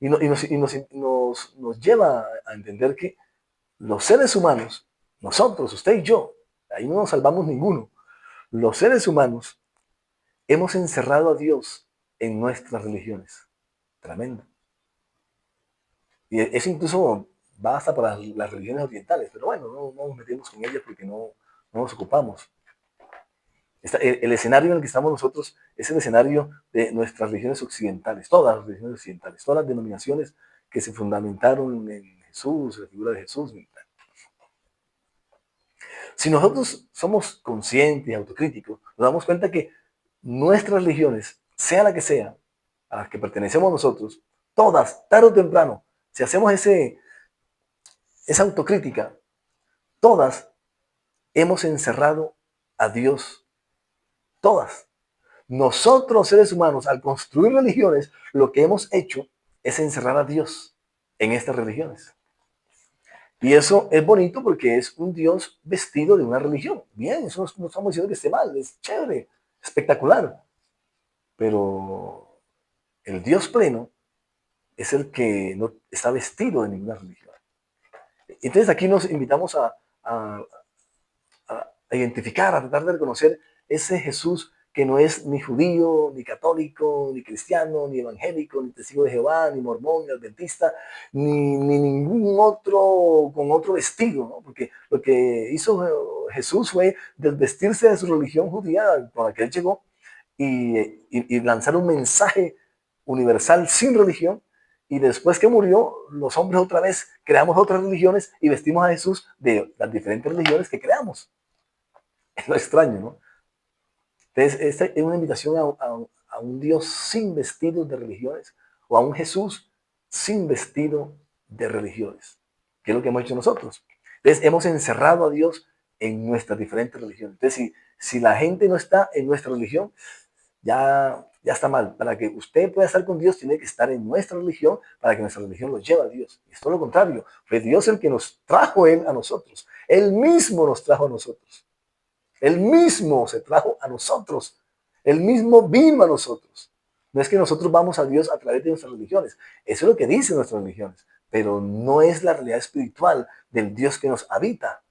Nos lleva a entender que los seres humanos, nosotros, usted y yo, ahí no nos salvamos ninguno, los seres humanos hemos encerrado a Dios en nuestras religiones. Tremendo. Y eso incluso va hasta para las religiones orientales, pero bueno, no nos metemos con ellas porque no nos ocupamos. El escenario en el que estamos nosotros es el escenario de nuestras religiones occidentales, todas las religiones occidentales, todas las denominaciones que se fundamentaron en Jesús, la figura de Jesús. Si nosotros somos conscientes y autocríticos, nos damos cuenta que nuestras religiones, sea la que sea, a las que pertenecemos nosotros, todas, tarde o temprano, si hacemos esa autocrítica, todas hemos encerrado a Dios. Todas. Nosotros, seres humanos, al construir religiones, lo que hemos hecho es encerrar a Dios en estas religiones. Y eso es bonito porque es un Dios vestido de una religión. Bien, eso no estamos diciendo que esté mal, es chévere, espectacular. Pero el Dios pleno es el que no está vestido de ninguna religión. Entonces aquí nos invitamos a identificar, a tratar de reconocer ese Jesús que no es ni judío, ni católico, ni cristiano, ni evangélico, ni testigo de Jehová, ni mormón, ni adventista, ni ningún otro con otro vestido, ¿no? Porque lo que hizo Jesús fue desvestirse de su religión judía con la que él llegó y lanzar un mensaje universal sin religión y después que murió, los hombres otra vez creamos otras religiones y vestimos a Jesús de las diferentes religiones que creamos. Es lo extraño, ¿no? Entonces, esta es una invitación a un Dios sin vestidos de religiones o a un Jesús sin vestido de religiones, que es lo que hemos hecho nosotros. Entonces, hemos encerrado a Dios en nuestras diferentes religiones. Entonces, si la gente no está en nuestra religión, ya está mal. Para que usted pueda estar con Dios, tiene que estar en nuestra religión para que nuestra religión lo lleve a Dios. Y es todo lo contrario. Fue Dios el que nos trajo Él a nosotros. Él mismo nos trajo a nosotros. Él mismo se trajo a nosotros. Él mismo vino a nosotros. No es que nosotros vamos a Dios a través de nuestras religiones. Eso es lo que dicen nuestras religiones. Pero no es la realidad espiritual del Dios que nos habita.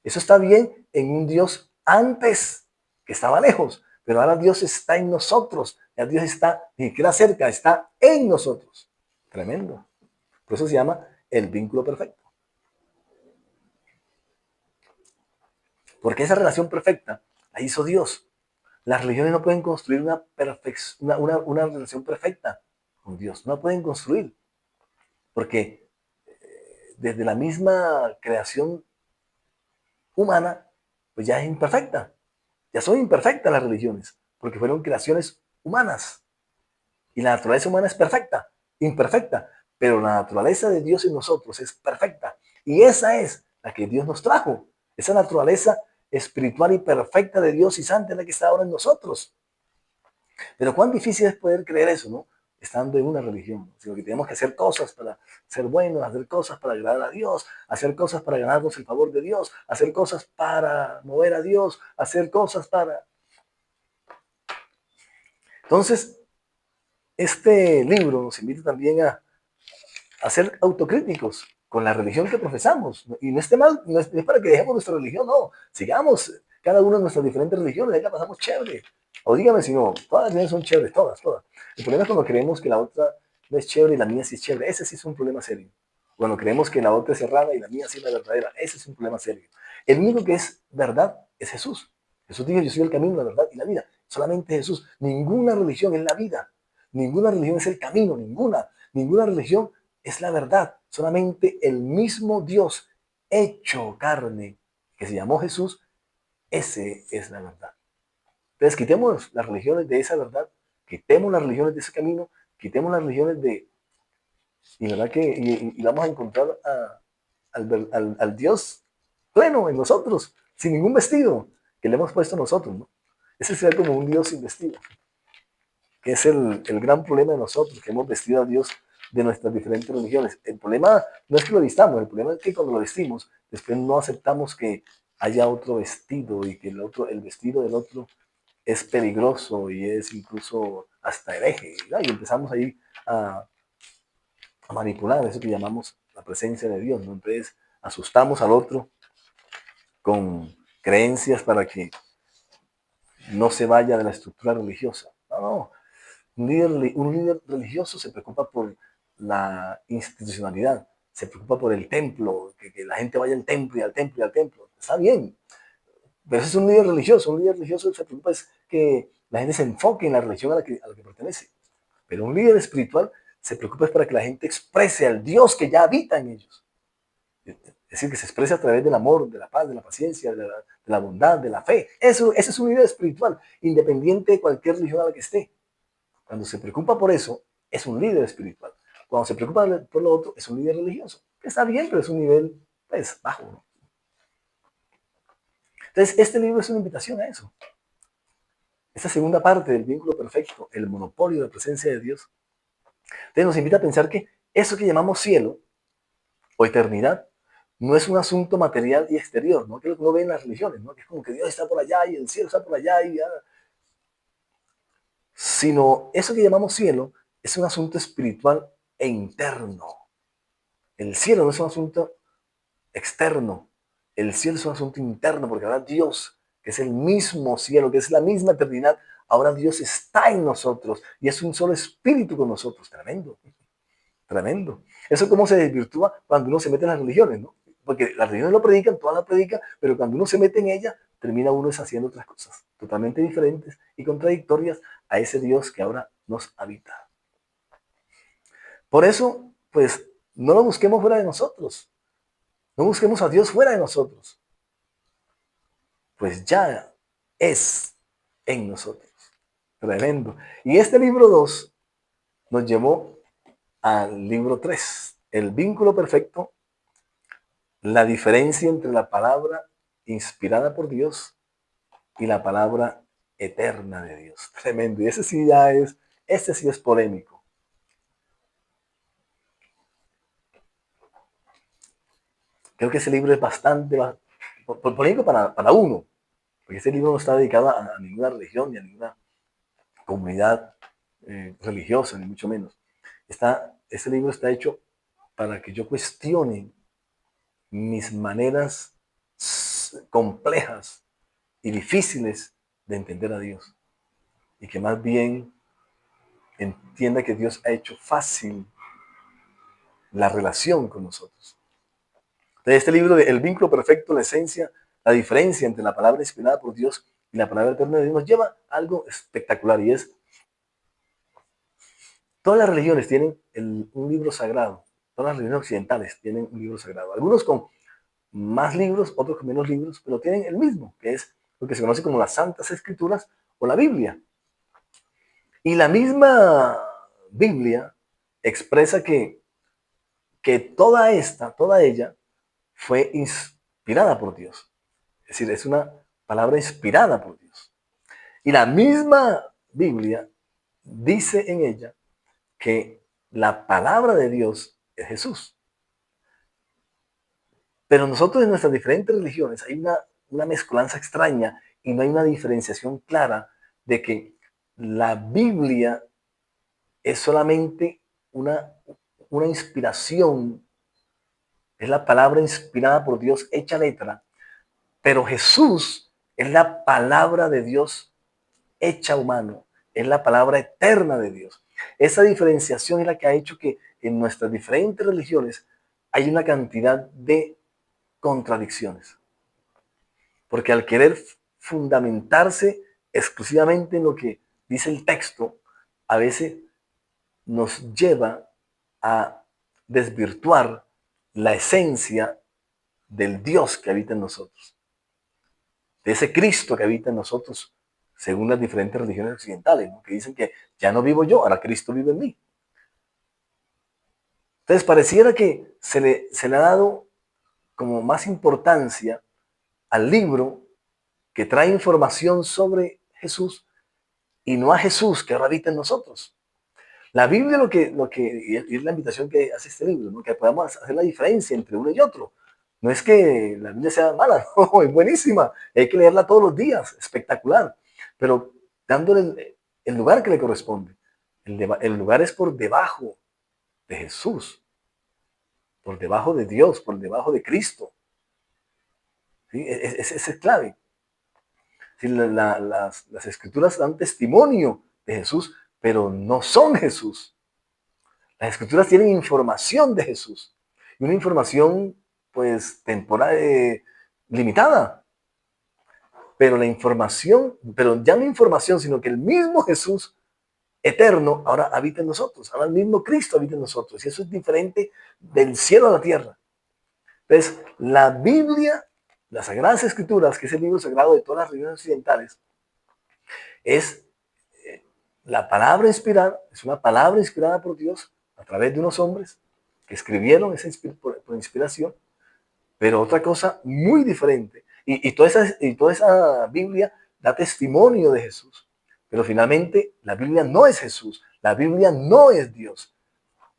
Eso está bien en un Dios antes, que estaba lejos. Pero ahora Dios está en nosotros. Ya Dios está, ni siquiera cerca, está en nosotros. Tremendo. Por eso se llama el vínculo perfecto. Porque esa relación perfecta la hizo Dios. Las religiones no pueden construir una relación perfecta con Dios. No la pueden construir. Porque desde la misma creación humana, pues ya es imperfecta. Ya son imperfectas las religiones. Porque fueron creaciones humanas. Y la naturaleza humana es perfecta, imperfecta. Pero la naturaleza de Dios en nosotros es perfecta. Y esa es la que Dios nos trajo. Esa naturaleza espiritual y perfecta de Dios y santa es la que está ahora en nosotros. Pero cuán difícil es poder creer eso, ¿no? Estando en una religión. Sino que tenemos que hacer cosas para ser buenos, hacer cosas para agradar a Dios, hacer cosas para ganarnos el favor de Dios, hacer cosas para mover a Dios, hacer cosas para... Entonces, este libro nos invita también a ser autocríticos con la religión que profesamos. Y no esté mal, no es para que dejemos nuestra religión, no. Sigamos cada uno de nuestras diferentes religiones, ahí la pasamos chévere. O dígame si no, todas las religiones son chéveres, todas, todas. El problema es cuando creemos que la otra no es chévere y la mía sí es chévere. Ese sí es un problema serio. Cuando creemos que la otra es errada y la mía sí es la verdadera, ese es un problema serio. El único que es verdad es Jesús. Jesús dijo, yo soy el camino, la verdad y la vida. Solamente Jesús. Ninguna religión es la vida. Ninguna religión es el camino, ninguna. Ninguna religión es la verdad. Solamente el mismo Dios hecho carne, que se llamó Jesús, ese es la verdad. Entonces quitemos las religiones de esa verdad, quitemos las religiones de ese camino, quitemos las religiones de... Y verdad que y vamos a encontrar al Dios pleno en nosotros, sin ningún vestido que le hemos puesto nosotros, ¿no? Ese sería como un Dios sin vestido, que es el gran problema de nosotros, que hemos vestido a Dios de nuestras diferentes religiones. El problema no es que lo vistamos, el problema es que cuando lo vestimos, después no aceptamos que haya otro vestido y que el vestido del otro es peligroso y es incluso hasta hereje, ¿verdad? Y empezamos ahí a manipular eso que llamamos la presencia de Dios, ¿no? Entonces asustamos al otro con creencias para que no se vaya de la estructura religiosa. No, no. Un líder religioso se preocupa por la institucionalidad, se preocupa por el templo, que la gente vaya al templo y al templo y al templo. Está bien, pero ese es un líder religioso. Un líder religioso se preocupa es que la gente se enfoque en la religión a la que pertenece. Pero un líder espiritual se preocupa es para que la gente exprese al Dios que ya habita en ellos. Es decir, que se exprese a través del amor, de la paz, de la paciencia, de la bondad, de la fe. Ese es un líder espiritual, independiente de cualquier religión a la que esté. Cuando se preocupa por eso, es un líder espiritual. Cuando se preocupa por lo otro, es un líder religioso. Está bien, pero es un nivel, pues, bajo, ¿no? Entonces, este libro es una invitación a eso. Esta segunda parte del vínculo perfecto, el monopolio de la presencia de Dios, entonces nos invita a pensar que eso que llamamos cielo o eternidad no es un asunto material y exterior, ¿no? Que es lo que uno ve en las religiones, ¿no? Que es como que Dios está por allá y el cielo está por allá y ya. Sino eso que llamamos cielo es un asunto espiritual e interno. El cielo no es un asunto externo. El cielo es un asunto interno, porque ahora Dios, que es el mismo cielo, que es la misma eternidad, ahora Dios está en nosotros y es un solo espíritu con nosotros. Tremendo, tremendo. Eso cómo se desvirtúa cuando uno se mete en las religiones, ¿no? Porque las religiones lo predican, todas las predican, pero cuando uno se mete en ella, termina uno haciendo otras cosas totalmente diferentes y contradictorias a ese Dios que ahora nos habita. Por eso, pues, no lo busquemos fuera de nosotros. No busquemos a Dios fuera de nosotros. Pues ya es en nosotros. Tremendo. Y este libro 2 nos llevó al libro 3, el vínculo perfecto, la diferencia entre la palabra inspirada por Dios y la palabra eterna de Dios. Tremendo. Y este sí es polémico. Creo que ese libro es bastante polémico para uno, porque este libro no está dedicado a ninguna religión ni a ninguna comunidad religiosa, ni mucho menos. Este libro está hecho para que yo cuestione mis maneras complejas y difíciles de entender a Dios. Y que más bien entienda que Dios ha hecho fácil la relación con nosotros. De este libro de El vínculo perfecto, la esencia, la diferencia entre la palabra inspirada por Dios y la palabra eterna de Dios nos lleva a algo espectacular, y es, todas las religiones tienen un libro sagrado, todas las religiones occidentales tienen un libro sagrado, algunos con más libros, otros con menos libros, pero tienen el mismo, que es lo que se conoce como las Santas Escrituras o la Biblia. Y la misma Biblia expresa que toda ella, fue inspirada por Dios. Es decir, es una palabra inspirada por Dios. Y la misma Biblia dice en ella que la palabra de Dios es Jesús. Pero nosotros en nuestras diferentes religiones hay una mezcolanza extraña y no hay una diferenciación clara de que la Biblia es solamente una, una inspiración, es la palabra inspirada por Dios hecha letra, pero Jesús es la palabra de Dios hecha humano, es la palabra eterna de Dios. Esa diferenciación es la que ha hecho que en nuestras diferentes religiones hay una cantidad de contradicciones. Porque al querer fundamentarse exclusivamente en lo que dice el texto, a veces nos lleva a desvirtuar la esencia del Dios que habita en nosotros, de ese Cristo que habita en nosotros, según las diferentes religiones occidentales, ¿no? Que dicen que ya no vivo yo, ahora Cristo vive en mí. Entonces pareciera que se le ha dado como más importancia al libro que trae información sobre Jesús y no a Jesús que ahora habita en nosotros. La Biblia y es la invitación que hace este libro, ¿no? Que podamos hacer la diferencia entre uno y otro. No es que la Biblia sea mala, no, es buenísima, hay que leerla todos los días, espectacular, pero dándole el lugar que le corresponde. El lugar es por debajo de Jesús, por debajo de Dios, por debajo de Cristo. ¿Sí? Es clave. Sí, las escrituras dan testimonio de Jesús, pero no son Jesús. Las escrituras tienen información de Jesús. Y una información, pues, temporal, limitada. Pero la información, pero ya no información, sino que el mismo Jesús eterno ahora habita en nosotros. Ahora el mismo Cristo habita en nosotros. Y eso es diferente del cielo a la tierra. Entonces, la Biblia, las Sagradas Escrituras, que es el libro sagrado de todas las religiones occidentales, es la palabra inspirada, es una palabra inspirada por Dios a través de unos hombres que escribieron por inspiración, pero otra cosa muy diferente. Y toda esa Biblia da testimonio de Jesús, pero finalmente la Biblia no es Jesús, la Biblia no es Dios.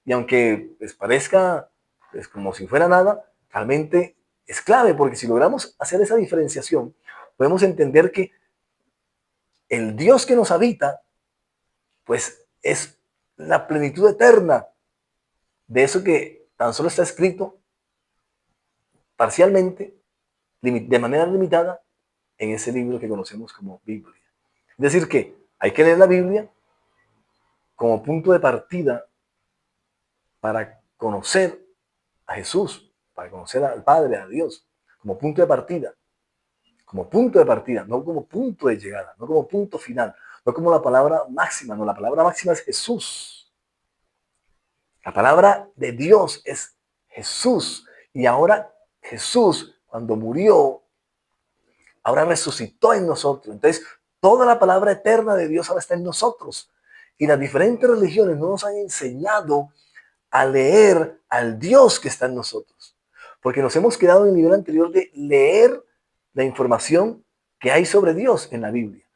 Y aunque les parezca pues, como si fuera nada, realmente es clave, porque si logramos hacer esa diferenciación, podemos entender que el Dios que nos habita pues es la plenitud eterna de eso que tan solo está escrito parcialmente, de manera limitada, en ese libro que conocemos como Biblia. Es decir, que hay que leer la Biblia como punto de partida para conocer a Jesús, para conocer al Padre, a Dios, como punto de partida, no como punto de llegada, no como punto final, no como la palabra máxima, no, la palabra máxima es Jesús. La palabra de Dios es Jesús. Y ahora Jesús, cuando murió, ahora resucitó en nosotros. Entonces, toda la palabra eterna de Dios ahora está en nosotros. Y las diferentes religiones no nos han enseñado a leer al Dios que está en nosotros. Porque nos hemos quedado en el nivel anterior de leer la información que hay sobre Dios en la Biblia.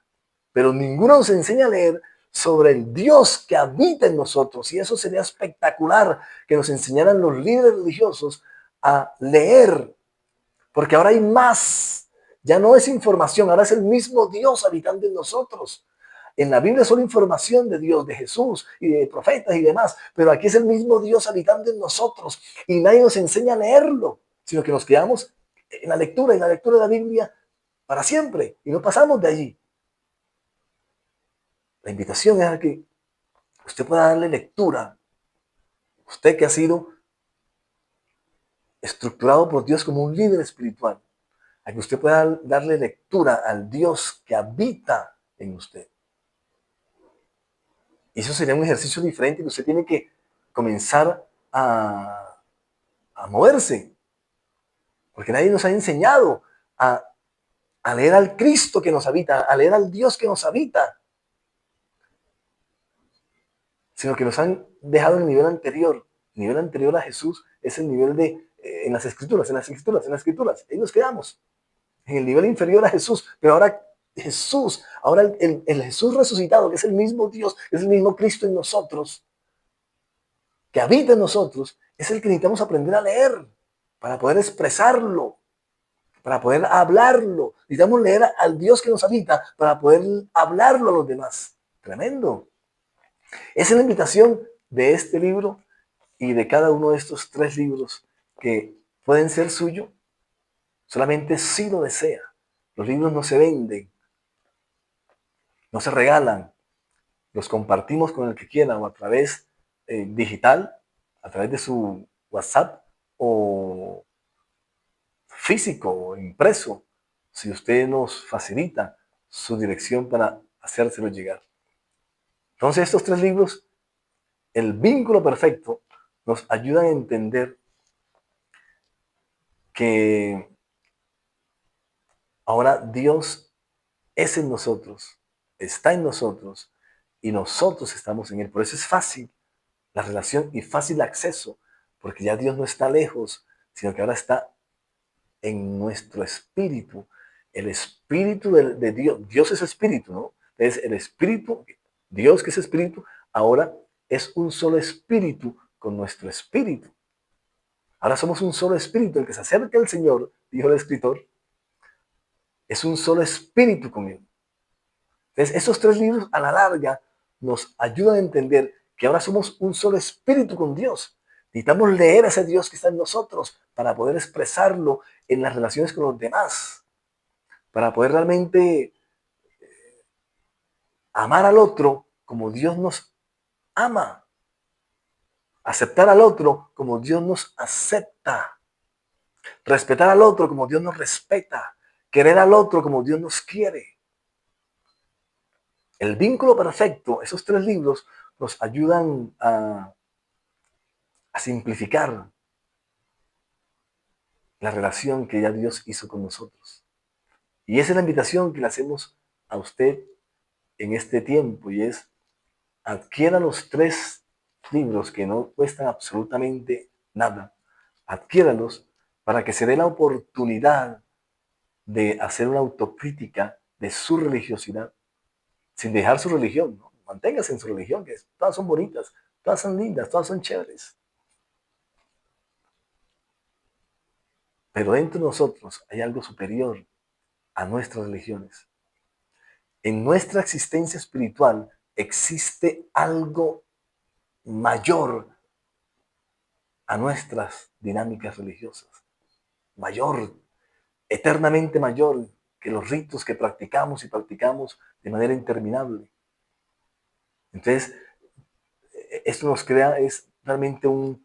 Pero ninguno nos enseña a leer sobre el Dios que habita en nosotros. Y eso sería espectacular que nos enseñaran los líderes religiosos a leer. Porque ahora hay más. Ya no es información, ahora es el mismo Dios habitando en nosotros. En la Biblia es solo información de Dios, de Jesús y de profetas y demás, pero aquí es el mismo Dios habitando en nosotros y nadie nos enseña a leerlo, sino que nos quedamos en la lectura de la Biblia para siempre y no pasamos de allí. La invitación es a que usted pueda darle lectura, usted que ha sido estructurado por Dios como un líder espiritual, a que usted pueda darle lectura al Dios que habita en usted. Y eso sería un ejercicio diferente que usted tiene que comenzar a moverse. Porque nadie nos ha enseñado a leer al Cristo que nos habita, a leer al Dios que nos habita. Sino que nos han dejado en el nivel anterior. El nivel anterior a Jesús es el nivel de en las escrituras, en las escrituras, en las escrituras. Ahí nos quedamos. En el nivel inferior a Jesús. Pero ahora Jesús, ahora el Jesús resucitado, que es el mismo Dios, es el mismo Cristo en nosotros, que habita en nosotros, es el que necesitamos aprender a leer para poder expresarlo, para poder hablarlo. Necesitamos leer al Dios que nos habita para poder hablarlo a los demás. Tremendo. Esa es la invitación de este libro y de cada uno de estos 3 libros que pueden ser suyos solamente si lo desea. Los libros no se venden, no se regalan, los compartimos con el que quiera o a través digital, a través de su WhatsApp o físico o impreso, si usted nos facilita su dirección para hacérselo llegar. Entonces estos 3 libros, el vínculo perfecto, nos ayudan a entender que ahora Dios es en nosotros, está en nosotros y nosotros estamos en Él. Por eso es fácil la relación y fácil acceso, porque ya Dios no está lejos, sino que ahora está en nuestro espíritu. El espíritu de Dios, Dios es espíritu, ¿no? Entonces el espíritu, Dios que es espíritu, ahora es un solo espíritu con nuestro espíritu. Ahora somos un solo espíritu. El que se acerca al Señor, dijo el escritor, es un solo espíritu con Él. Entonces esos 3 libros a la larga nos ayudan a entender que ahora somos un solo espíritu con Dios. Necesitamos leer a ese Dios que está en nosotros para poder expresarlo en las relaciones con los demás, para poder realmente amar al otro como Dios nos ama, aceptar al otro como Dios nos acepta, respetar al otro como Dios nos respeta, querer al otro como Dios nos quiere. El vínculo perfecto, esos 3 libros nos ayudan a simplificar la relación que ya Dios hizo con nosotros. Y esa es la invitación que le hacemos a usted en este tiempo, y es: adquiera los 3 libros que no cuestan absolutamente nada. Adquiéralos para que se dé la oportunidad de hacer una autocrítica de su religiosidad, sin dejar su religión, ¿no? Manténgase en su religión, que todas son bonitas, todas son lindas, todas son chéveres. Pero dentro de nosotros hay algo superior a nuestras religiones. En nuestra existencia espiritual existe algo mayor a nuestras dinámicas religiosas. Mayor, eternamente mayor que los ritos que practicamos y practicamos de manera interminable. Entonces, esto nos crea, es realmente un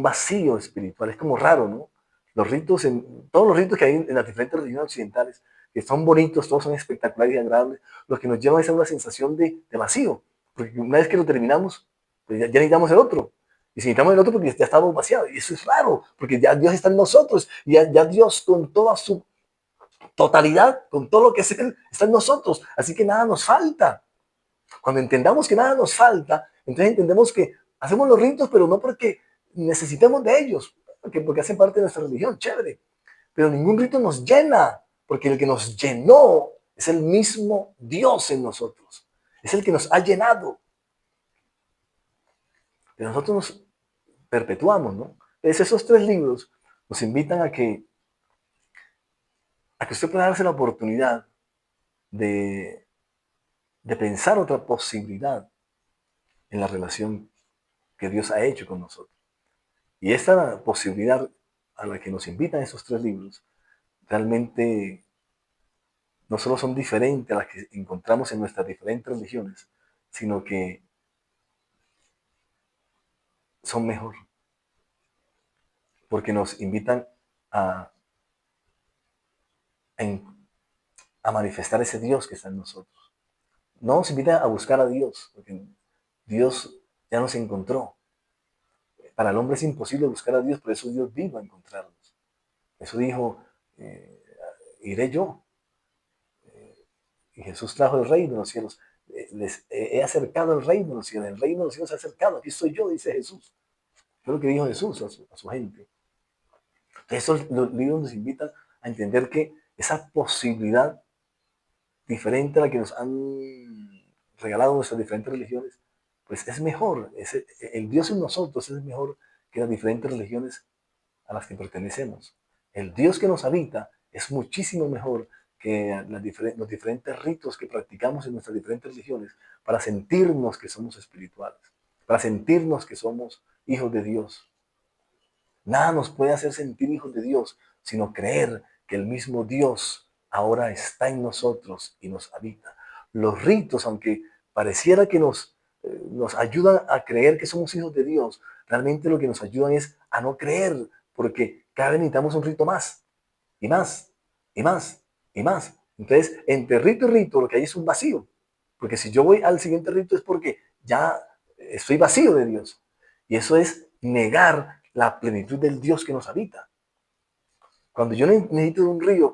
vacío espiritual. Es como raro, ¿no? Los ritos, todos los ritos que hay en las diferentes religiones occidentales, que son bonitos, todos son espectaculares y agradables, lo que nos lleva es a una sensación de vacío. Porque una vez que lo terminamos, Pues ya necesitamos el otro. Y si necesitamos el otro, porque ya estamos vaciados. Y eso es raro, porque ya Dios está en nosotros. Y ya Dios con toda su totalidad, con todo lo que es Él, está en nosotros. Así que nada nos falta. Cuando entendamos que nada nos falta, entonces entendemos que hacemos los ritos, pero no porque necesitemos de ellos, porque hacen parte de nuestra religión, chévere. Pero ningún rito nos llena, porque el que nos llenó es el mismo Dios en nosotros. Es el que nos ha llenado. Pero nosotros nos perpetuamos, ¿no? Entonces esos tres libros nos invitan a que usted pueda darse la oportunidad de, de pensar otra posibilidad en la relación que Dios ha hecho con nosotros. Y esta posibilidad a la que nos invitan esos tres libros realmente no solo son diferentes a las que encontramos en nuestras diferentes religiones, sino que son mejor, porque nos invitan a, a manifestar ese Dios que está en nosotros. No nos invitan a buscar a Dios, porque Dios ya nos encontró. Para el hombre es imposible buscar a Dios, por eso Dios vino a encontrarnos. Eso dijo, eh, iré yo. Y Jesús trajo el reino de los cielos. Les he acercado el reino de los cielos. El reino de los cielos se ha acercado. Aquí estoy yo, dice Jesús. Fue lo que dijo Jesús a su gente. Entonces, estos los libros nos invitan a entender que esa posibilidad diferente a la que nos han regalado nuestras diferentes religiones, pues es mejor. El Dios en nosotros es mejor que las diferentes religiones a las que pertenecemos. El Dios que nos habita es muchísimo mejor que los diferentes ritos que practicamos en nuestras diferentes religiones para sentirnos que somos espirituales, para sentirnos que somos hijos de Dios. Nada nos puede hacer sentir hijos de Dios, sino creer que el mismo Dios ahora está en nosotros y nos habita. Los ritos, aunque pareciera que nos ayudan a creer que somos hijos de Dios, realmente lo que nos ayudan es a no creer, porque cada vez necesitamos un rito más, y más, y más, y más. Entonces, entre rito y rito, lo que hay es un vacío. Porque si yo voy al siguiente rito es porque ya estoy vacío de Dios. Y eso es negar la plenitud del Dios que nos habita. Cuando yo necesito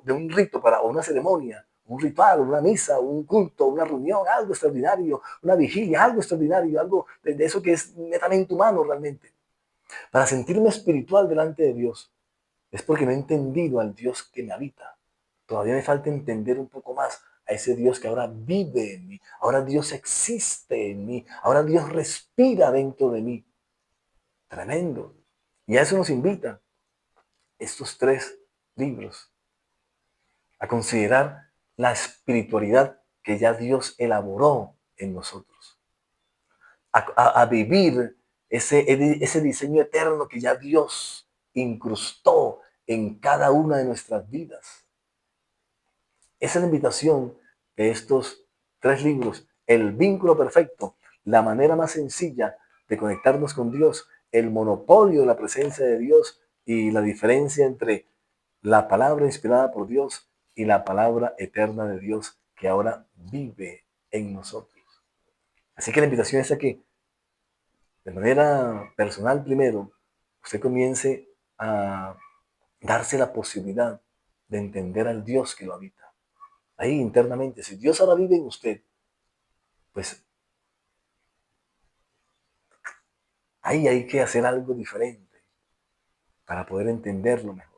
de un rito para una ceremonia, un ritual, una misa, un culto, una reunión, algo extraordinario, una vigilia, algo extraordinario, algo de eso que es netamente humano realmente. Para sentirme espiritual delante de Dios, es porque no he entendido al Dios que me habita. Todavía me falta entender un poco más a ese Dios que ahora vive en mí. Ahora Dios existe en mí. Ahora Dios respira dentro de mí. Tremendo. Y a eso nos invitan estos tres libros, a considerar la espiritualidad que ya Dios elaboró en nosotros, a vivir ese diseño eterno que ya Dios incrustó en cada una de nuestras vidas. Esa es la invitación de estos tres libros, El vínculo perfecto, la manera más sencilla de conectarnos con Dios, el monopolio de la presencia de Dios y la diferencia entre la palabra inspirada por Dios y la palabra eterna de Dios que ahora vive en nosotros. Así que la invitación es a que de manera personal primero, usted comience a darse la posibilidad de entender al Dios que lo habita. Ahí internamente, si Dios ahora vive en usted, pues ahí hay que hacer algo diferente para poder entenderlo mejor.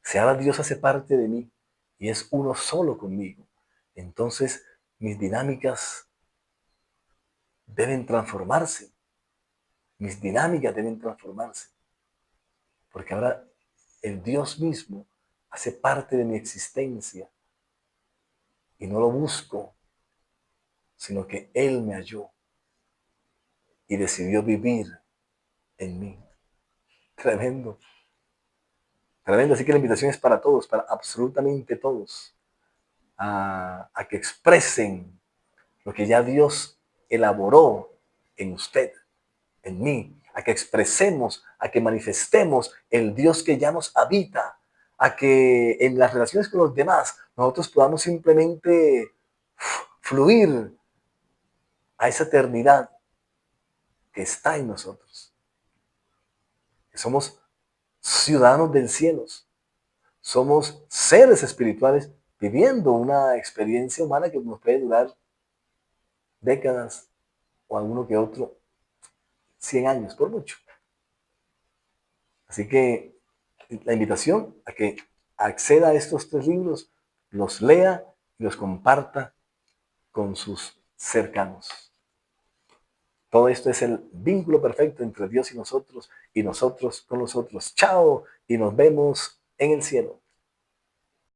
Si ahora Dios hace parte de mí y es uno solo conmigo, entonces mis dinámicas deben transformarse. Mis dinámicas deben transformarse. Porque ahora el Dios mismo hace parte de mi existencia y no lo busco, sino que Él me halló y decidió vivir en mí. Tremendo, tremendo. Así que la invitación es para todos, para absolutamente todos, a que expresen lo que ya Dios elaboró en usted, en mí, a que expresemos, a que manifestemos el Dios que ya nos habita, a que en las relaciones con los demás nosotros podamos simplemente fluir a esa eternidad que está en nosotros. Que somos ciudadanos del cielo. Somos seres espirituales viviendo una experiencia humana que nos puede durar décadas o alguno que otro 100 años, por mucho. Así que la invitación a que acceda a estos 3 libros, los lea y los comparta con sus cercanos. Todo esto es el vínculo perfecto entre Dios y nosotros con nosotros. Chao y nos vemos en el cielo.